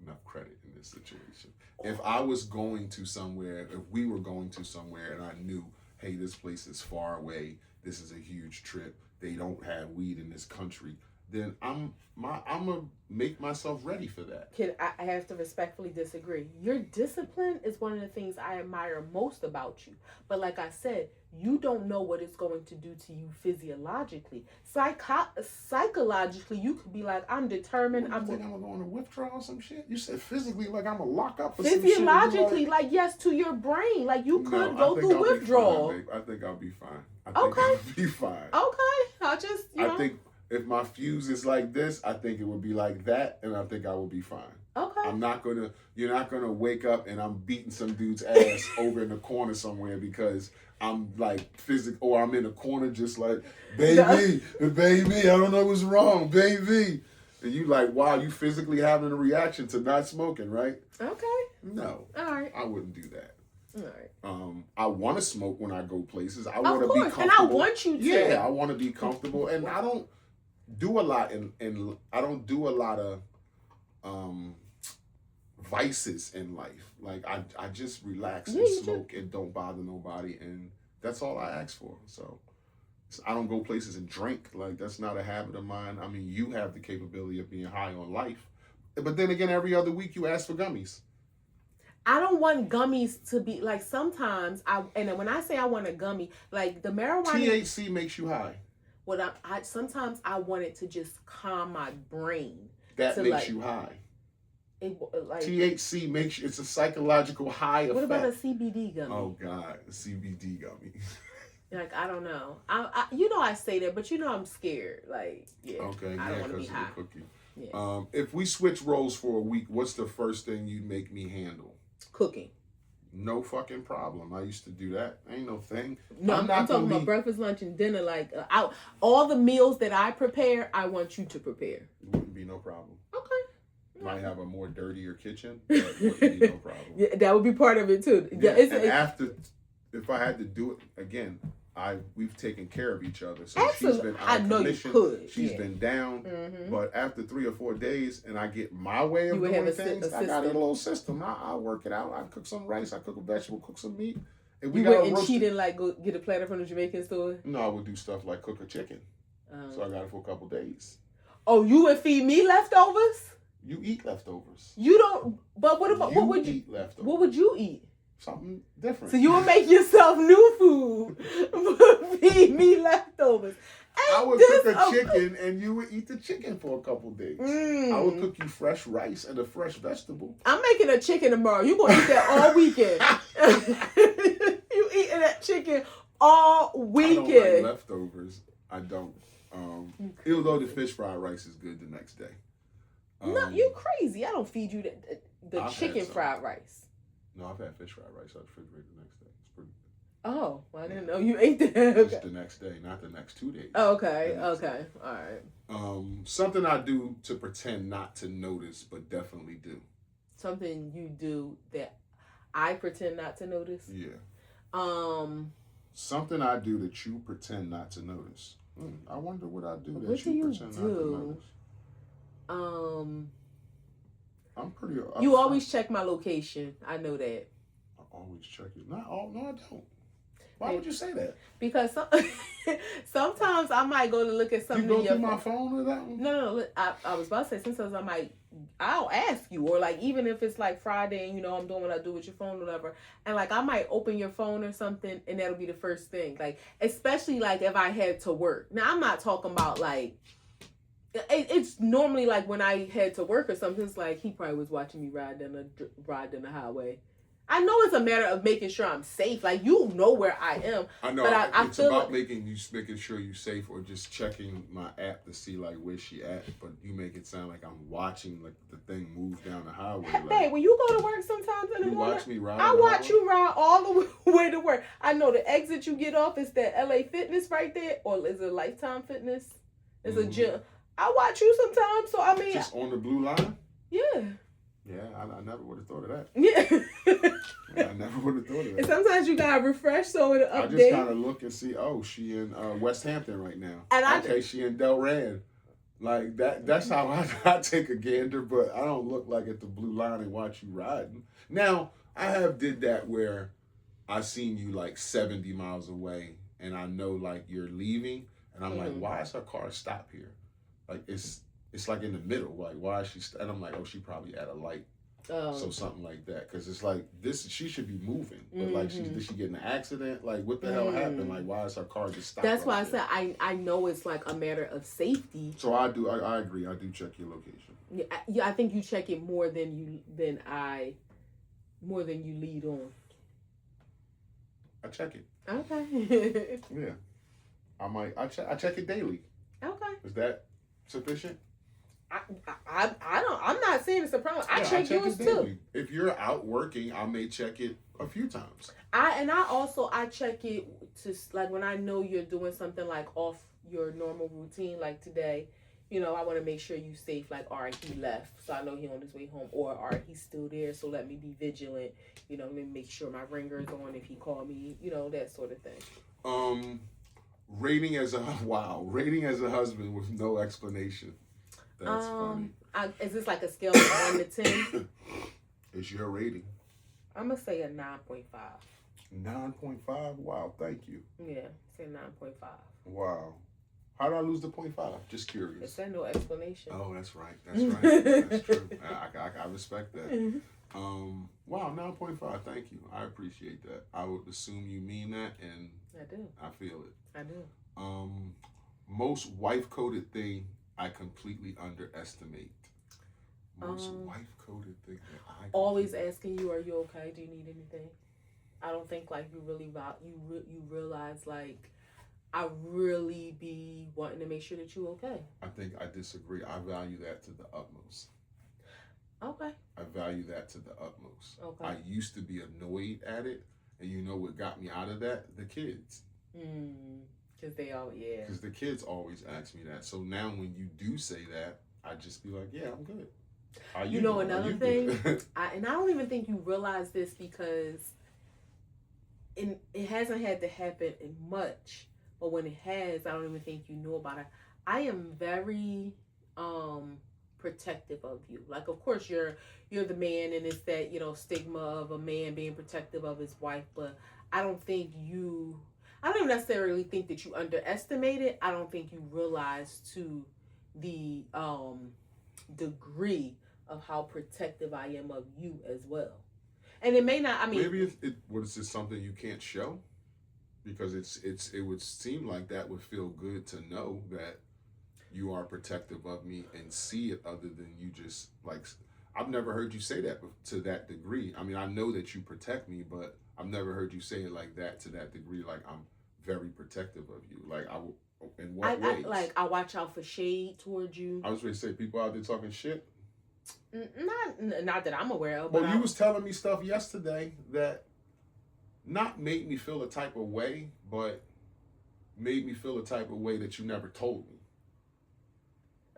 A: enough credit in this situation. If I was going to somewhere, if we were going to somewhere and I knew, hey, this place is far away, this is a huge trip, they don't have weed in this country, then I'm gonna make myself ready for that.
B: I have to respectfully disagree. Your discipline is one of the things I admire most about you. But like I said, you don't know what it's going to do to you physiologically. Psychologically, you could be like, I'm determined.
A: I'm going to go on a withdrawal or some shit? You said physically, like I'm going to lock up or
B: physiologically, like yes, to your brain. Like you could go through withdrawal.
A: I think I'll be fine.
B: I'll
A: be fine.
B: Okay. I
A: think if my fuse is like this, I think it would be like that, and I think I would be fine.
B: Okay.
A: You're not gonna wake up and I'm beating some dude's ass over in the corner somewhere because I'm like or I'm in a corner just like, baby, I don't know what's wrong, baby. And you like, wow, you physically having a reaction to not smoking, right?
B: Okay.
A: No.
B: All right.
A: I wouldn't do that.
B: All right.
A: I want to smoke when I go places. I want to be comfortable.
B: And I want you to.
A: Yeah, I want to be comfortable, and I don't do a lot and I don't do a lot of vices in life. Like I just relax and smoke and don't bother nobody, and that's all I ask for. So I don't go places and drink. Like that's not a habit of mine. I mean, you have the capability of being high on life, but then again, every other week you ask for gummies.
B: I don't want gummies to be like, sometimes and when I say I want a gummy, like the marijuana.
A: THC makes you high.
B: I sometimes I want it to just calm my brain.
A: That
B: to
A: makes
B: like,
A: you high.
B: like
A: THC makes you, it's a psychological high effect.
B: What about a CBD gummy?
A: Oh God, a CBD gummy.
B: Like, I don't know. I say that, but I'm scared. Like, yeah.
A: Okay,
B: I
A: yeah,
B: don't want to be
A: because of
B: high.
A: the cookie.
B: Yeah.
A: If we switch roles for a week, what's the first thing you'd make me handle?
B: Cooking.
A: No fucking problem. I used to do that. Ain't no thing.
B: No, I'm talking about breakfast, lunch, and dinner. Like, all the meals that I prepare, I want you to prepare.
A: It wouldn't be no problem.
B: Okay.
A: Might have a more dirtier kitchen, but wouldn't be no problem.
B: Yeah, that would be part of it too.
A: Yeah, after, if I had to do it again, we've taken care of each other. So
B: absolutely.
A: She's been out of commission.
B: You could.
A: She's been down. Mm-hmm. But after 3 or 4 days, and I get my way of doing things, I got a little system. I'll work it out. I cook some rice. I cook a vegetable. Cook some meat. And
B: you wouldn't cheat and like go get a platter from the Jamaican store?
A: No, I would do stuff like cook a chicken. So I got it for a couple days.
B: Oh, you would feed me leftovers?
A: You eat leftovers.
B: You don't. But what about what would you
A: eat leftovers?
B: What would you eat?
A: Something different.
B: So you would make yourself new food, feed me leftovers.
A: I would cook a chicken and you would eat the chicken for a couple days. I would cook you fresh rice and a fresh vegetable.
B: I'm making a chicken tomorrow. You gonna eat that all weekend. You eating that chicken all weekend.
A: I don't like leftovers. I don't. Even though the fish fried rice is good the next day.
B: No, you crazy. I don't feed you the chicken fried rice.
A: No, I've had fish fried rice. I refrigerated the next day. It's pretty good.
B: Oh, well, I didn't know you ate that.
A: Just the next day, not the next 2 days.
B: Oh, okay, okay, all right.
A: Something I do to pretend not to notice, but definitely do.
B: Something you do that I pretend not to notice?
A: Yeah. Something I do that you pretend not to notice. I wonder what I do that you pretend not to notice. I'm pretty.
B: You always check my location. I know that.
A: I always check it. No, I don't. Why would you say that?
B: Because sometimes I might go to look at something.
A: You go through my phone or that one?
B: No. I was about to say sometimes I'll ask you, or like even if it's like Friday and I'm doing what I do with your phone or whatever, and like I might open your phone or something and that'll be the first thing. Like especially like if I head to work. Now I'm not talking about like. It's normally like when I head to work or something. It's like he probably was watching me ride down the highway. I know it's a matter of making sure I'm safe. Like you know where I am.
A: I know. But it's about making sure you're safe, or just checking my app to see like where she at. But you make it sound like I'm watching like the thing move down the highway.
B: Hey, babe, when you go to work sometimes in the morning,
A: watch me ride.
B: I watch you ride all the way to work. I know the exit you get off is that LA Fitness right there, or is it Lifetime Fitness? It's a gym. I watch you sometimes, so I mean...
A: Just on the blue line?
B: Yeah.
A: Yeah, I never would have thought of that.
B: Yeah.
A: I never would have thought of that.
B: And sometimes you gotta refresh so it'll update.
A: I just kind of look and see, she in West Hampton right now. And she in Delran. Like, that's how I take a gander, but I don't look like at the blue line and watch you riding. Now, I have did that where I seen you like 70 miles away, and I know like you're leaving, and I'm like, why is her car stopped here? Like it's like in the middle. Like why is she? And I'm like, she probably at a light. So something like that, because it's like this. She should be moving, but like, did she get in an accident? Like what the hell happened? Like why is her car just stopped?
B: That's why I said I know it's like a matter of safety.
A: So I do. I agree. I do check your location.
B: Yeah. I think you check it more than you lead on.
A: I check it.
B: Okay.
A: Yeah. I check it daily.
B: Okay.
A: Is that sufficient?
B: I'm not saying it's a problem. I check yours too.
A: If you're out working, I may check it a few times.
B: I check it to like when I know you're doing something like off your normal routine, like today. I want to make sure you safe. Like, all right, he left, so I know he on his way home. Or, all right, he's still there, so let me be vigilant. Let me make sure my ringer's on if he called me. That sort of thing.
A: Rating as a husband with no explanation. That's funny.
B: Is this like a scale of 1 to 10?
A: It's your rating.
B: I'm gonna say a 9.5.
A: 9.5? Wow, thank you.
B: Yeah, say 9.5.
A: Wow. How did I lose the 0.5? Just curious.
B: Is there no explanation?
A: Oh, that's right. That's true. I respect that. Wow, 9.5. Thank you. I appreciate that. I would assume you mean that, and
B: I do.
A: I feel it.
B: I do.
A: Most wife coded thing I completely underestimate. Most wife coded thing that I
B: always asking you, "Are you okay? Do you need anything?" I don't think like you really you realize like I really be wanting to make sure that you okay.
A: I think I disagree. I value that to the utmost.
B: Okay.
A: I value that to the utmost.
B: Okay.
A: I used to be annoyed at it, and you know what got me out of that? The kids.
B: Because they all, yeah.
A: Because the kids always ask me that. So now when you do say that, I just be like, yeah, I'm good.
B: You know, another thing, and I don't even think you realize this because it hasn't had to happen in much, but when it has, I don't even think you know about it. I am very protective of you. Like, of course, you're the man, and it's that, you know, stigma of a man being protective of his wife, but I don't even necessarily think that you underestimate it. I don't think you realize to the degree of how protective I am of you as well. And it may not, I mean,
A: maybe what is this something you can't show? Because it would seem like that would feel good to know that you are protective of me and see it, other than you just like, I've never heard you say that to that degree. I mean, I know that you protect me, but I've never heard you say it like that, to that degree. Like, I'm very protective of you. Like, in what ways?
B: I watch out for shade towards you.
A: I was ready to say, people out there talking shit.
B: Not that I'm aware of.
A: Well, you was telling me stuff yesterday that not made me feel a type of way, but made me feel a type of way that you never told me.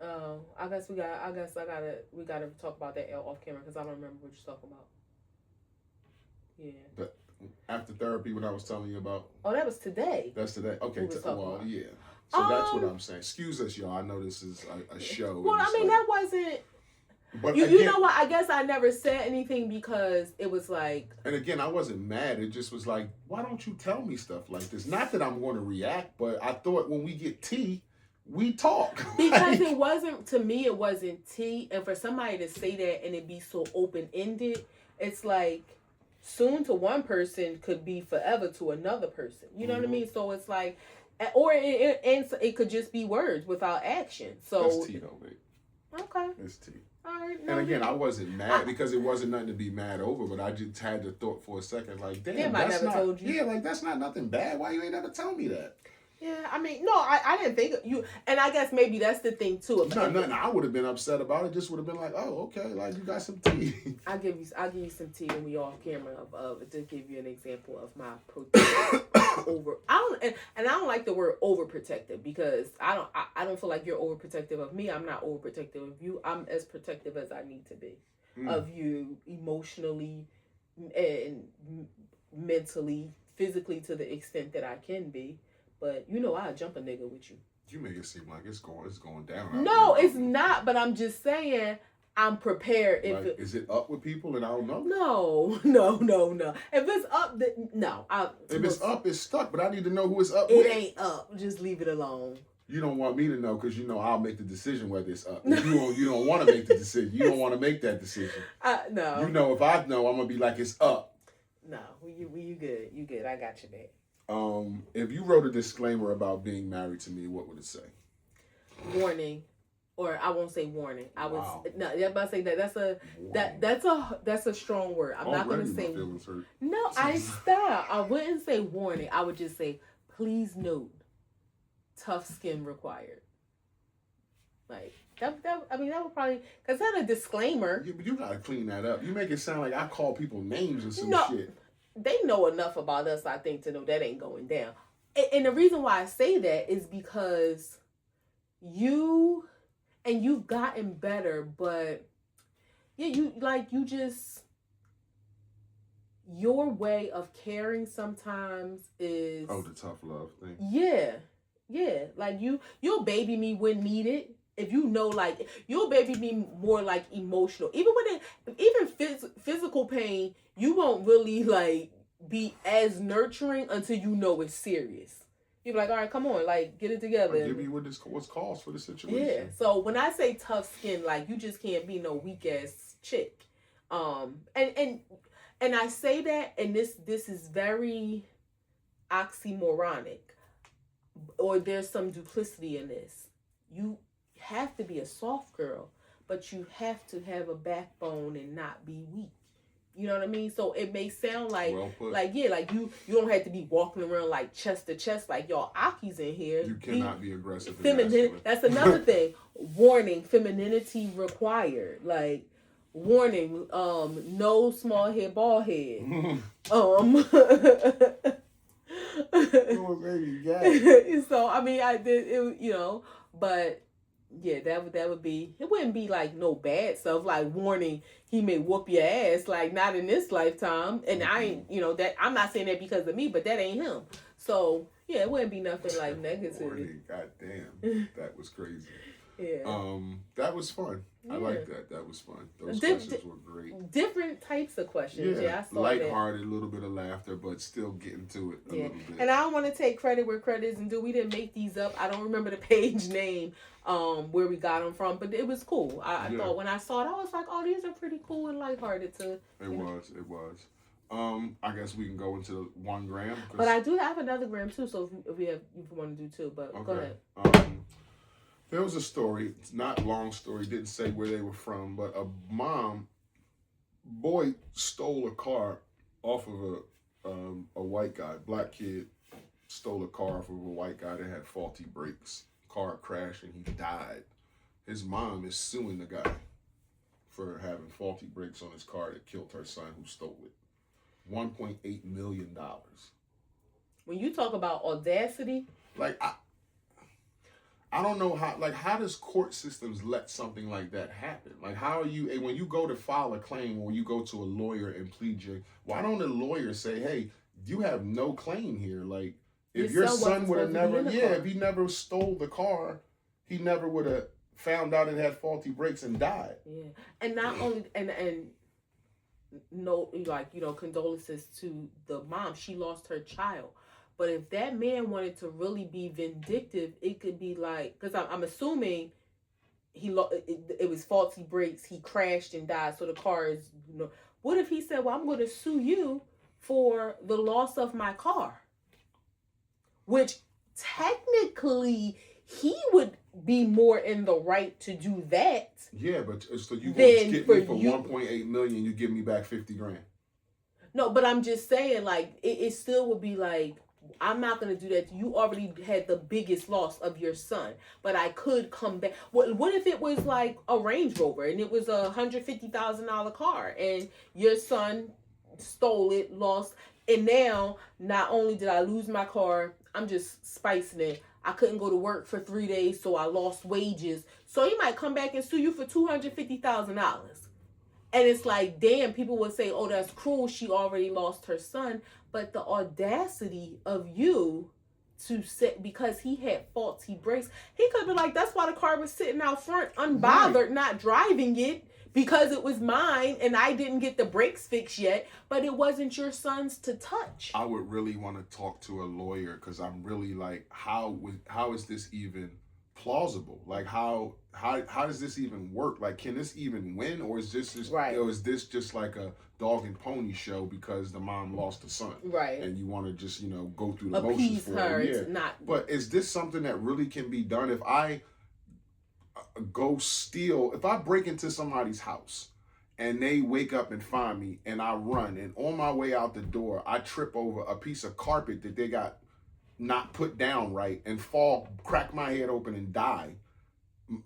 B: Oh, I guess we gotta talk about that off camera because I don't remember what you're talking about. Yeah.
A: But after therapy, what I was telling you about.
B: Oh, that was today.
A: That's today. Okay.
B: Well,
A: yeah. So that's what I'm saying. Excuse us, y'all. I know this is a show.
B: Well, I mean, that wasn't. But you know what? I guess I never said anything because it was like.
A: And again, I wasn't mad. It just was like, why don't you tell me stuff like this? Not that I'm going to react, but I thought when we get tea, we talk.
B: Because it wasn't, to me, it wasn't tea. And for somebody to say that and it be so open-ended, it's like soon to one person could be forever to another person. You know what I mean? So it's like, or it could just be words without action. So
A: it's tea though, babe.
B: Okay.
A: It's tea.
B: All right.
A: And again, I wasn't mad because it wasn't nothing to be mad over, but I just had the thought for a second, like, damn, that's not. Told you. Yeah, like that's not nothing bad. Why you ain't never tell me that?
B: Yeah, I mean, no, I didn't think you, and I guess maybe that's the thing too.
A: No, nothing. I would have been upset about it. Just would have been like, oh, okay, like you got some tea.
B: I'll give you some tea when we off camera of to give you an example of my over. I don't like the word overprotective because I don't feel like you're overprotective of me. I'm not overprotective of you. I'm as protective as I need to be of you emotionally and mentally, physically to the extent that I can be. But you know, I'll jump a nigga with you.
A: You make it seem like it's going down.
B: No, it's not. But I'm just saying, I'm prepared. If
A: is it up with people and I don't know?
B: No. If it's up, no.
A: If it's up, it's stuck. But I need to know who it's up
B: with.
A: It
B: ain't up. Just leave it alone.
A: You don't want me to know because you know I'll make the decision whether it's up. You don't want to make the decision. You don't want to make that decision.
B: No.
A: You know, if I know, I'm gonna be like, it's up.
B: No, you good. You good. I got you there.
A: If you wrote a disclaimer about being married to me, what would it say?
B: Warning, or I won't say warning. I would no. I'm about to say that's a strong word. I'm not gonna say. No, I wouldn't say warning. I would just say, please note, tough skin required. Like that I mean, that would probably, because that's a disclaimer.
A: Yeah, but you gotta clean that up. You make it sound like I call people names or some shit.
B: They know enough about us, I think, to know that ain't going down. And the reason why I say that is because you've gotten better, but yeah, your way of caring sometimes is
A: the tough love thing.
B: Yeah. Like you'll baby me when needed. If you know, like, you'll baby me more like emotional. Even physical pain, you won't really like be as nurturing until you know it's serious. You're like, all right, come on, like, get it together.
A: I'll give you what's caused for the situation.
B: Yeah. So when I say tough skin, like, you just can't be no weak ass chick. And I say that, and this is very oxymoronic. or there's some duplicity in this. You have to be a soft girl, but you have to have a backbone and not be weak. You know what I mean? So it may sound
A: Well put.
B: like you don't have to be walking around like chest to chest like y'all Aki's in here.
A: You cannot be aggressive.
B: Feminine. That's another thing. Warning: femininity required. Like warning: no small head, bald head. So I mean, I did it. You know, but. Yeah, that would be. It wouldn't be like no bad stuff. Like warning, he may whoop your ass. Like not in this lifetime. And I ain't. You know that I'm not saying that because of me, but that ain't him. So yeah, it wouldn't be nothing like negative.
A: Warning, goddamn, that was crazy.
B: Yeah.
A: That was fun. Yeah. I like that. That was fun. Those questions were great.
B: Different types of questions. Yeah, I saw
A: lighthearted, a little bit of laughter, but still getting to it a little bit.
B: And I don't want to take credit where credit is due. We didn't make these up. I don't remember the page name, where we got them from, but it was cool. I thought when I saw it, I was like, oh, these are pretty cool and lighthearted to.
A: It was. I guess we can go into 1 gram.
B: But I do have another gram too, so if you want to do 2, but go ahead.
A: There was a story, it's not a long story, didn't say where they were from, but a boy stole a car off of a white guy, black kid stole a car off of a white guy that had faulty brakes. Car crashed and he died. His mom is suing the guy for having faulty brakes on his car that killed her son who stole it. $1.8 million.
B: When you talk about audacity,
A: like I don't know how does court systems let something like that happen? Like how are you, when you go to file a claim or you go to a lawyer and plead why don't a lawyer say, hey, you have no claim here? Like if your son would have never, if he never stole the car, he never would have found out it had faulty brakes and died.
B: Yeah. And not only, and no, like, condolences to the mom. She lost her child. But if that man wanted to really be vindictive, it could be like, because I'm assuming it was faulty brakes. He crashed and died. So the car is, what if he said, well, I'm going to sue you for the loss of my car? Which technically he would be more in the right to do that.
A: Yeah, but so you going to get me for 1.8 million, you give me back 50 grand.
B: No, but I'm just saying, like, it still would be like, I'm not going to do that. You already had the biggest loss of your son, but I could come back. What if it was like a Range Rover and it was $150,000 car and your son stole it, lost, and now not only did I lose my car, I'm just spicing it. I couldn't go to work for 3 days, so I lost wages. So he might come back and sue you for $250,000. And it's like, damn, people would say, oh, that's cruel. She already lost her son. But the audacity of you to sit, because he had faulty brakes, he could be like, that's why the car was sitting out front, unbothered, not driving it, because it was mine and I didn't get the brakes fixed yet, but it wasn't your son's to touch.
A: I would really want to talk to a lawyer because I'm really like, how is this even plausible? Like how does this even work? Like, can this even win, or is this just
B: right?
A: Or is this just like a dog and pony show because the mom lost a son,
B: right?
A: And you want to just go through the motions for her? Yeah. But is this something that really can be done? If I if I break into somebody's house and they wake up and find me and I run, and on my way out the door I trip over a piece of carpet that they got not put down right and crack my head open and die,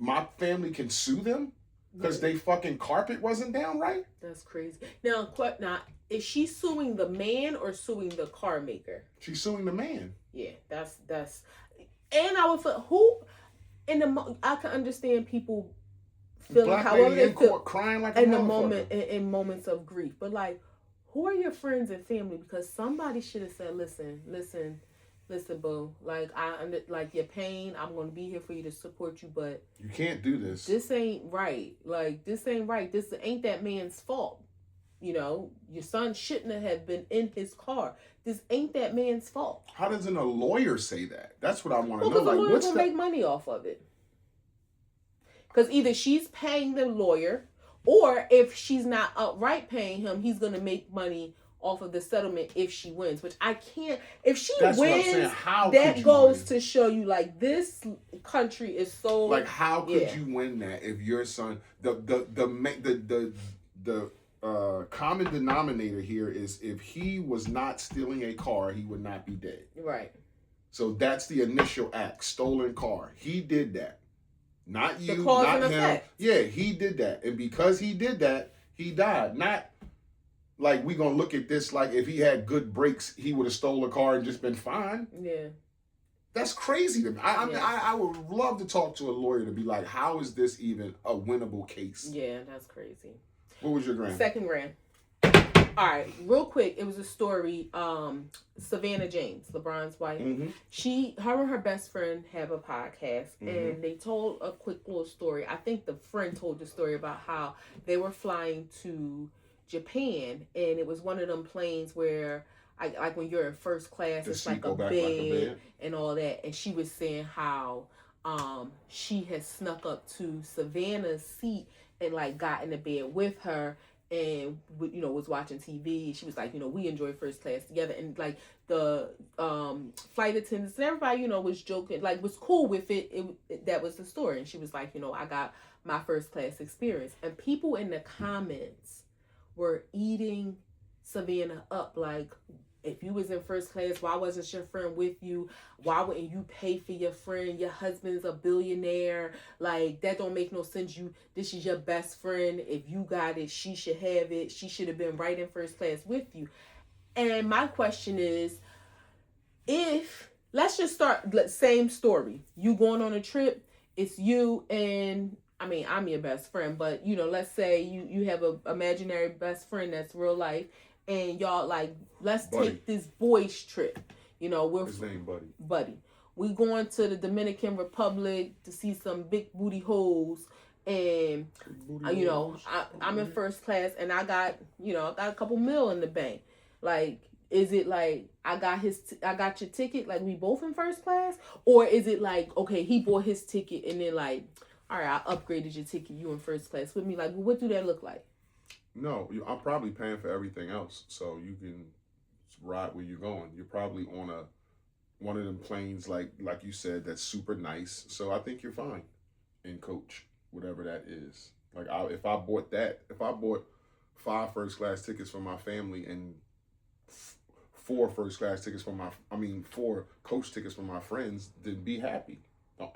A: my family can sue them because they fucking carpet wasn't down right?
B: That's crazy. Now, is she suing the man or suing the car maker?
A: She's suing the man.
B: Yeah, that's and I would feel I can understand people feeling however they feel,
A: crying like a
B: in the moment, in moments of grief. But like, who are your friends and family? Because somebody should have said, listen, boo. Like like your pain. I'm going to be here for you to support you, but
A: you can't do this.
B: This ain't right. Like, this ain't right. This ain't that man's fault. Your son shouldn't have been in his car. This ain't that man's fault.
A: How doesn't a lawyer say that? That's what I want to know.
B: Because the lawyer will make money off of it. Because either she's paying the lawyer, or if she's not outright paying him, he's going to make money off of the settlement if she wins, which I can't. If she
A: That's what I'm
B: wins,
A: saying. How
B: that
A: could you
B: goes
A: win?
B: to show you like this country is so
A: Like, how could
B: yeah.
A: you win that if your son the common denominator here is if he was not stealing a car, he would not be dead.
B: Right.
A: So that's the initial act, stolen car. He did that. Not you,
B: The cause
A: not
B: and
A: him.
B: effect.
A: Yeah, he did that. And because he did that, he died. Not like we gonna look at this like if he had good brakes, he would have stole a car and just been fine.
B: Yeah.
A: That's crazy to me. I would love to talk to a lawyer to be like, how is this even a winnable case?
B: Yeah, that's crazy.
A: What was your grand?
B: Second grand. All right, real quick, it was a story. Savannah James, LeBron's wife, her and her best friend have a podcast, and they told a quick little story. I think the friend told the story about how they were flying to Japan, and it was one of them planes where, like when you're in first class, it's like a bed and all that. And she was saying how she had snuck up to Savannah's seat and like got in the bed with her. And was watching TV. She was like, we enjoy first class together, and like the flight attendants and everybody, was joking, like was cool with it. That was the story, and she was like, I got my first class experience, and people in the comments were eating Savannah up, like, if you was in first class, why wasn't your friend with you? Why wouldn't you pay for your friend? Your husband's a billionaire. Like, that don't make no sense. This is your best friend. If you got it, she should have it. She should have been right in first class with you. And my question is, let's just start, same story. You going on a trip, it's you and, I'm your best friend, but, let's say you have a imaginary best friend that's real life, and y'all like, let's take this boys trip. We're
A: his name
B: Buddy. We going to the Dominican Republic to see some big booty hoes, and I'm in first class, and I got a couple mil in the bank. Like, is it like I got your ticket, like we both in first class, or is it like, okay, he bought his ticket and then like, all right, I upgraded your ticket, you in first class with me? Like, what do that look like?
A: No, I'm probably paying for everything else, so you can ride where you're going. You're probably on one of them planes, like you said, that's super nice. So I think you're fine in coach, whatever that is. Like, if I bought 5 first class tickets for my family and 4 first class tickets for 4 coach tickets for my friends, then be happy.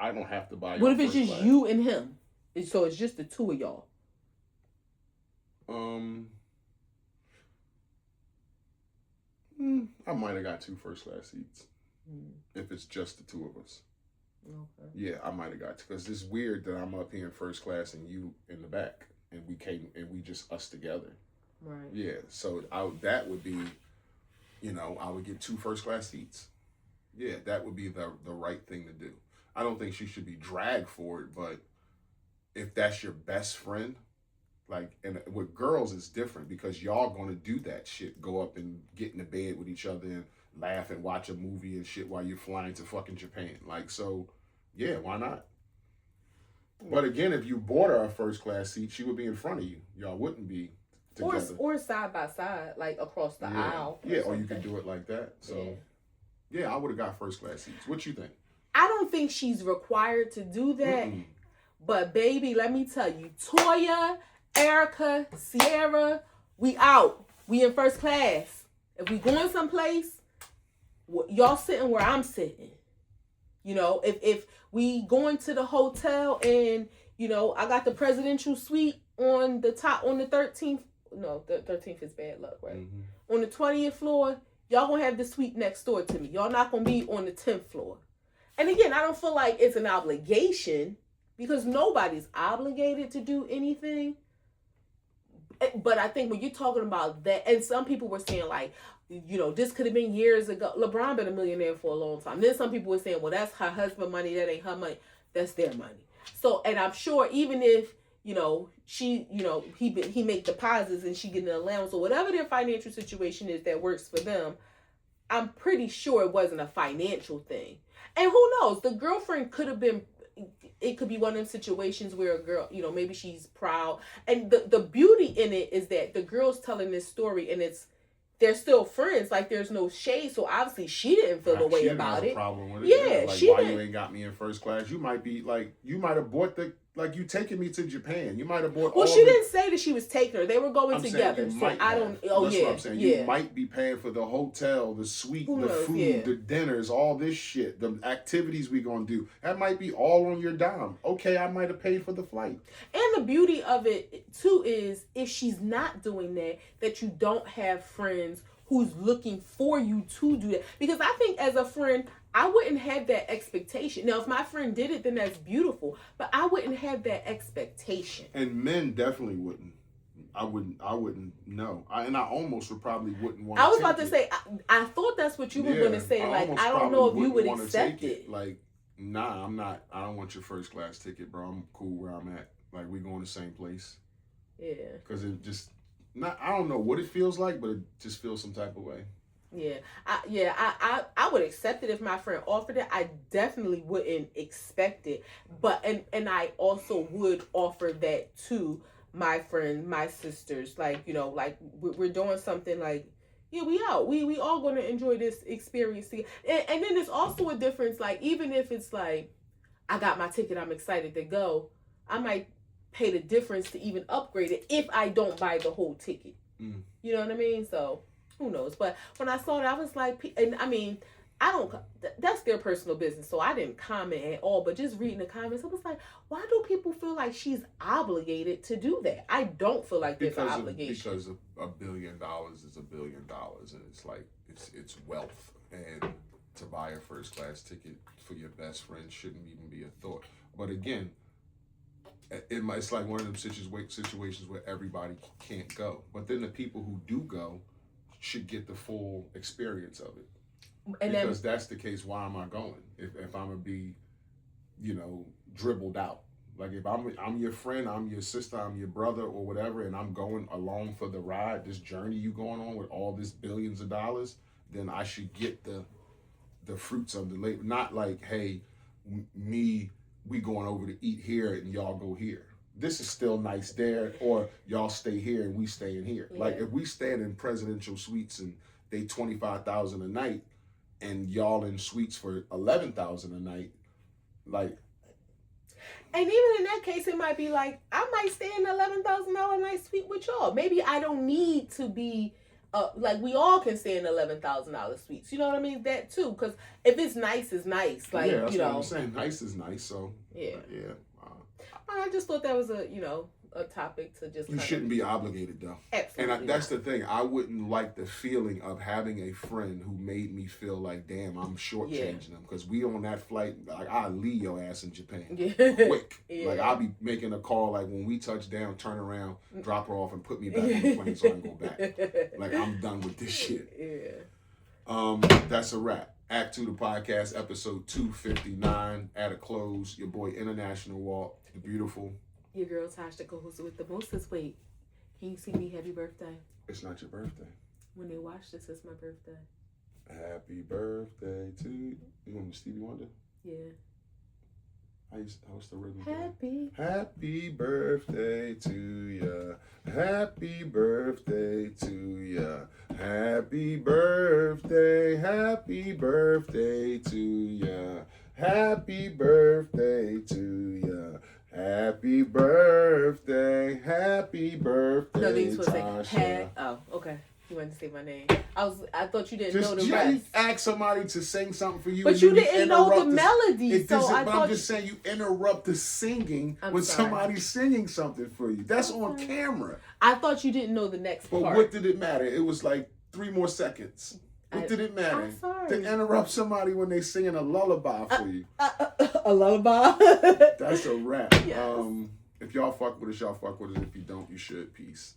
A: I don't have to buy.
B: What if it's just you and him? So it's just the two of y'all.
A: I might have got 2 first class seats if it's just the two of us.
B: Okay.
A: Yeah, I might have got to, because it's weird that I'm up here in first class and you in the back, and we just us together.
B: Right.
A: Yeah, so that would be, I would get 2 first class seats. Yeah, that would be the right thing to do. I don't think she should be dragged for it, but if that's your best friend. Like, and with girls, it's different because y'all gonna do that shit. Go up and get in the bed with each other and laugh and watch a movie and shit while you're flying to fucking Japan. Like, so, yeah, why not? But again, if you bought her a first class seat, she would be in front of you. Y'all wouldn't be together.
B: Or side by side, like across the aisle.
A: Yeah, or you could do it like that. So, yeah, I would have got first class seats. What you think?
B: I don't think she's required to do that. But, baby, let me tell you, Toya, Erica, Sierra, we out. We in first class. If we going someplace, y'all sitting where I'm sitting. If we going to the hotel and, I got the presidential suite on the top, on the 13th. No, the 13th is bad luck, right? On the 20th floor, y'all gonna have the suite next door to me. Y'all not gonna be on the 10th floor. And again, I don't feel like it's an obligation because nobody's obligated to do anything. But I think when you're talking about that, and some people were saying like, this could have been years ago. LeBron been a millionaire for a long time. Then some people were saying, well, that's her husband's money. That ain't her money. That's their money. So, and I'm sure even if, she, he make deposits and she get an allowance or whatever their financial situation is that works for them, I'm pretty sure it wasn't a financial thing. And who knows? The girlfriend could have been, it could be one of them situations where a girl, maybe she's proud. And the beauty in it is that the girl's telling this story and they're still friends. Like, there's no shade. So obviously she didn't feel a way
A: She didn't
B: about
A: have
B: it.
A: a problem with it.
B: Yeah,
A: like
B: she
A: why
B: didn't.
A: you ain't got me in first class? You might be like, you might have bought the, like, you taking me to Japan. You might have bought.
B: Well,
A: all
B: she
A: the,
B: didn't say that she was taking her. They were going
A: I'm
B: together.
A: saying you
B: So
A: might
B: I
A: have.
B: don't. Oh
A: That's
B: yeah,
A: what I'm saying.
B: yeah.
A: You might be paying for the hotel, the suite,
B: Who
A: the
B: knows?
A: food,
B: Yeah.
A: the dinners, all this shit, the activities we gonna do. That might be all on your dime. Okay, I might have paid for the flight.
B: And the beauty of it too is if she's not doing that, that you don't have friends who's looking for you to do that. Because I think as a friend, I wouldn't have that expectation. Now, if my friend did it, then that's beautiful. But I wouldn't have that expectation.
A: And men definitely wouldn't. I wouldn't know. And I almost would probably wouldn't want.
B: I was about to say, I thought that's what you were going to say. Like, I don't know if you would accept it.
A: Like, nah, I'm not. I don't want your first class ticket, bro. I'm cool where I'm at. Like, we going the same place.
B: Yeah.
A: Because it just not. I don't know what it feels like, but it just feels some type of way.
B: Yeah, I would accept it if my friend offered it. I definitely wouldn't expect it, but and I also would offer that to my friend, my sisters. Like, you know, like we're doing something like, yeah, we out. We all going to enjoy this experience together. And then there's also a difference. Like, even if it's like, I got my ticket, I'm excited to go. I might pay the difference to even upgrade it if I don't buy the whole ticket.
A: Mm.
B: You know what I mean? So. Who knows? But when I saw it, I was like, and I mean, I don't, that's their personal business. So I didn't comment at all. But just reading the comments, I was like, why do people feel like she's obligated to do that? I don't feel like there's an obligation.
A: Because $1 billion is $1 billion. And it's like, it's wealth. And to buy a first class ticket for your best friend shouldn't even be a thought. But again, it's like one of them situations where everybody can't go. But then the people who do go should get the full experience of it. And because that's the case, why am I going? If I'm gonna be, you know, dribbled out. Like, if I'm your friend, I'm your sister, I'm your brother or whatever, and I'm going along for the ride, this journey you going on with all this billions of dollars, then I should get the fruits of the labor. Not like, hey, we going over to eat here and y'all go here. This is still nice there, or y'all stay here and we stay in here. Yeah. Like, if we stand in presidential suites and they $25,000 a night, and y'all in suites for $11,000 a night, like.
B: And even in that case, it might be like, I might stay in $11,000 a night suite with y'all. Maybe I don't need to be. Like, we all can stay in $11,000 suites. You know what I mean? That too, because if it's nice, it's nice. Like,
A: yeah, that's
B: you know,
A: what I'm saying. Nice is nice. So
B: yeah.
A: I
B: just thought that was a topic to just.
A: You shouldn't be obligated though.
B: Absolutely.
A: And that's the thing. I wouldn't like the feeling of having a friend who made me feel like, damn, I'm shortchanging them, because we on that flight. Like, I'll leave your ass in Japan quick. Yeah. Like, I'll be making a call, like, when we touch down, turn around, drop her off, and put me back on the plane so I can go back. Like, I'm done with this shit. Yeah. That's a wrap. Act 2 the podcast, episode 259 at a close. Your boy International Walk, the beautiful.
B: Your girl Tosh, the co-host with the mostest weight. Can you sing me happy birthday?
A: It's not your birthday.
B: When they watch this, it's my birthday.
A: Happy birthday to you. You want me Stevie Wonder?
B: Yeah.
A: How's the rhythm?
B: Happy
A: birthday to ya. Happy birthday to ya. Happy birthday to ya. Happy birthday to ya. Happy birthday.
B: No, they supposed to say, oh, okay. You wanted to say my name. I thought you didn't know the rest.
A: You asked somebody to sing something for you,
B: but you didn't know the melody.
A: I'm just saying, you interrupt the singing when somebody's singing something for you. That's on camera.
B: I thought you didn't know the next part.
A: But what did it matter? It was like 3 more seconds. What did it matter?
B: I'm sorry.
A: To interrupt somebody when they singing a lullaby for you.
B: A lullaby?
A: That's a wrap.
B: Yes.
A: If y'all fuck with us, y'all fuck with us. If you don't, you should. Peace.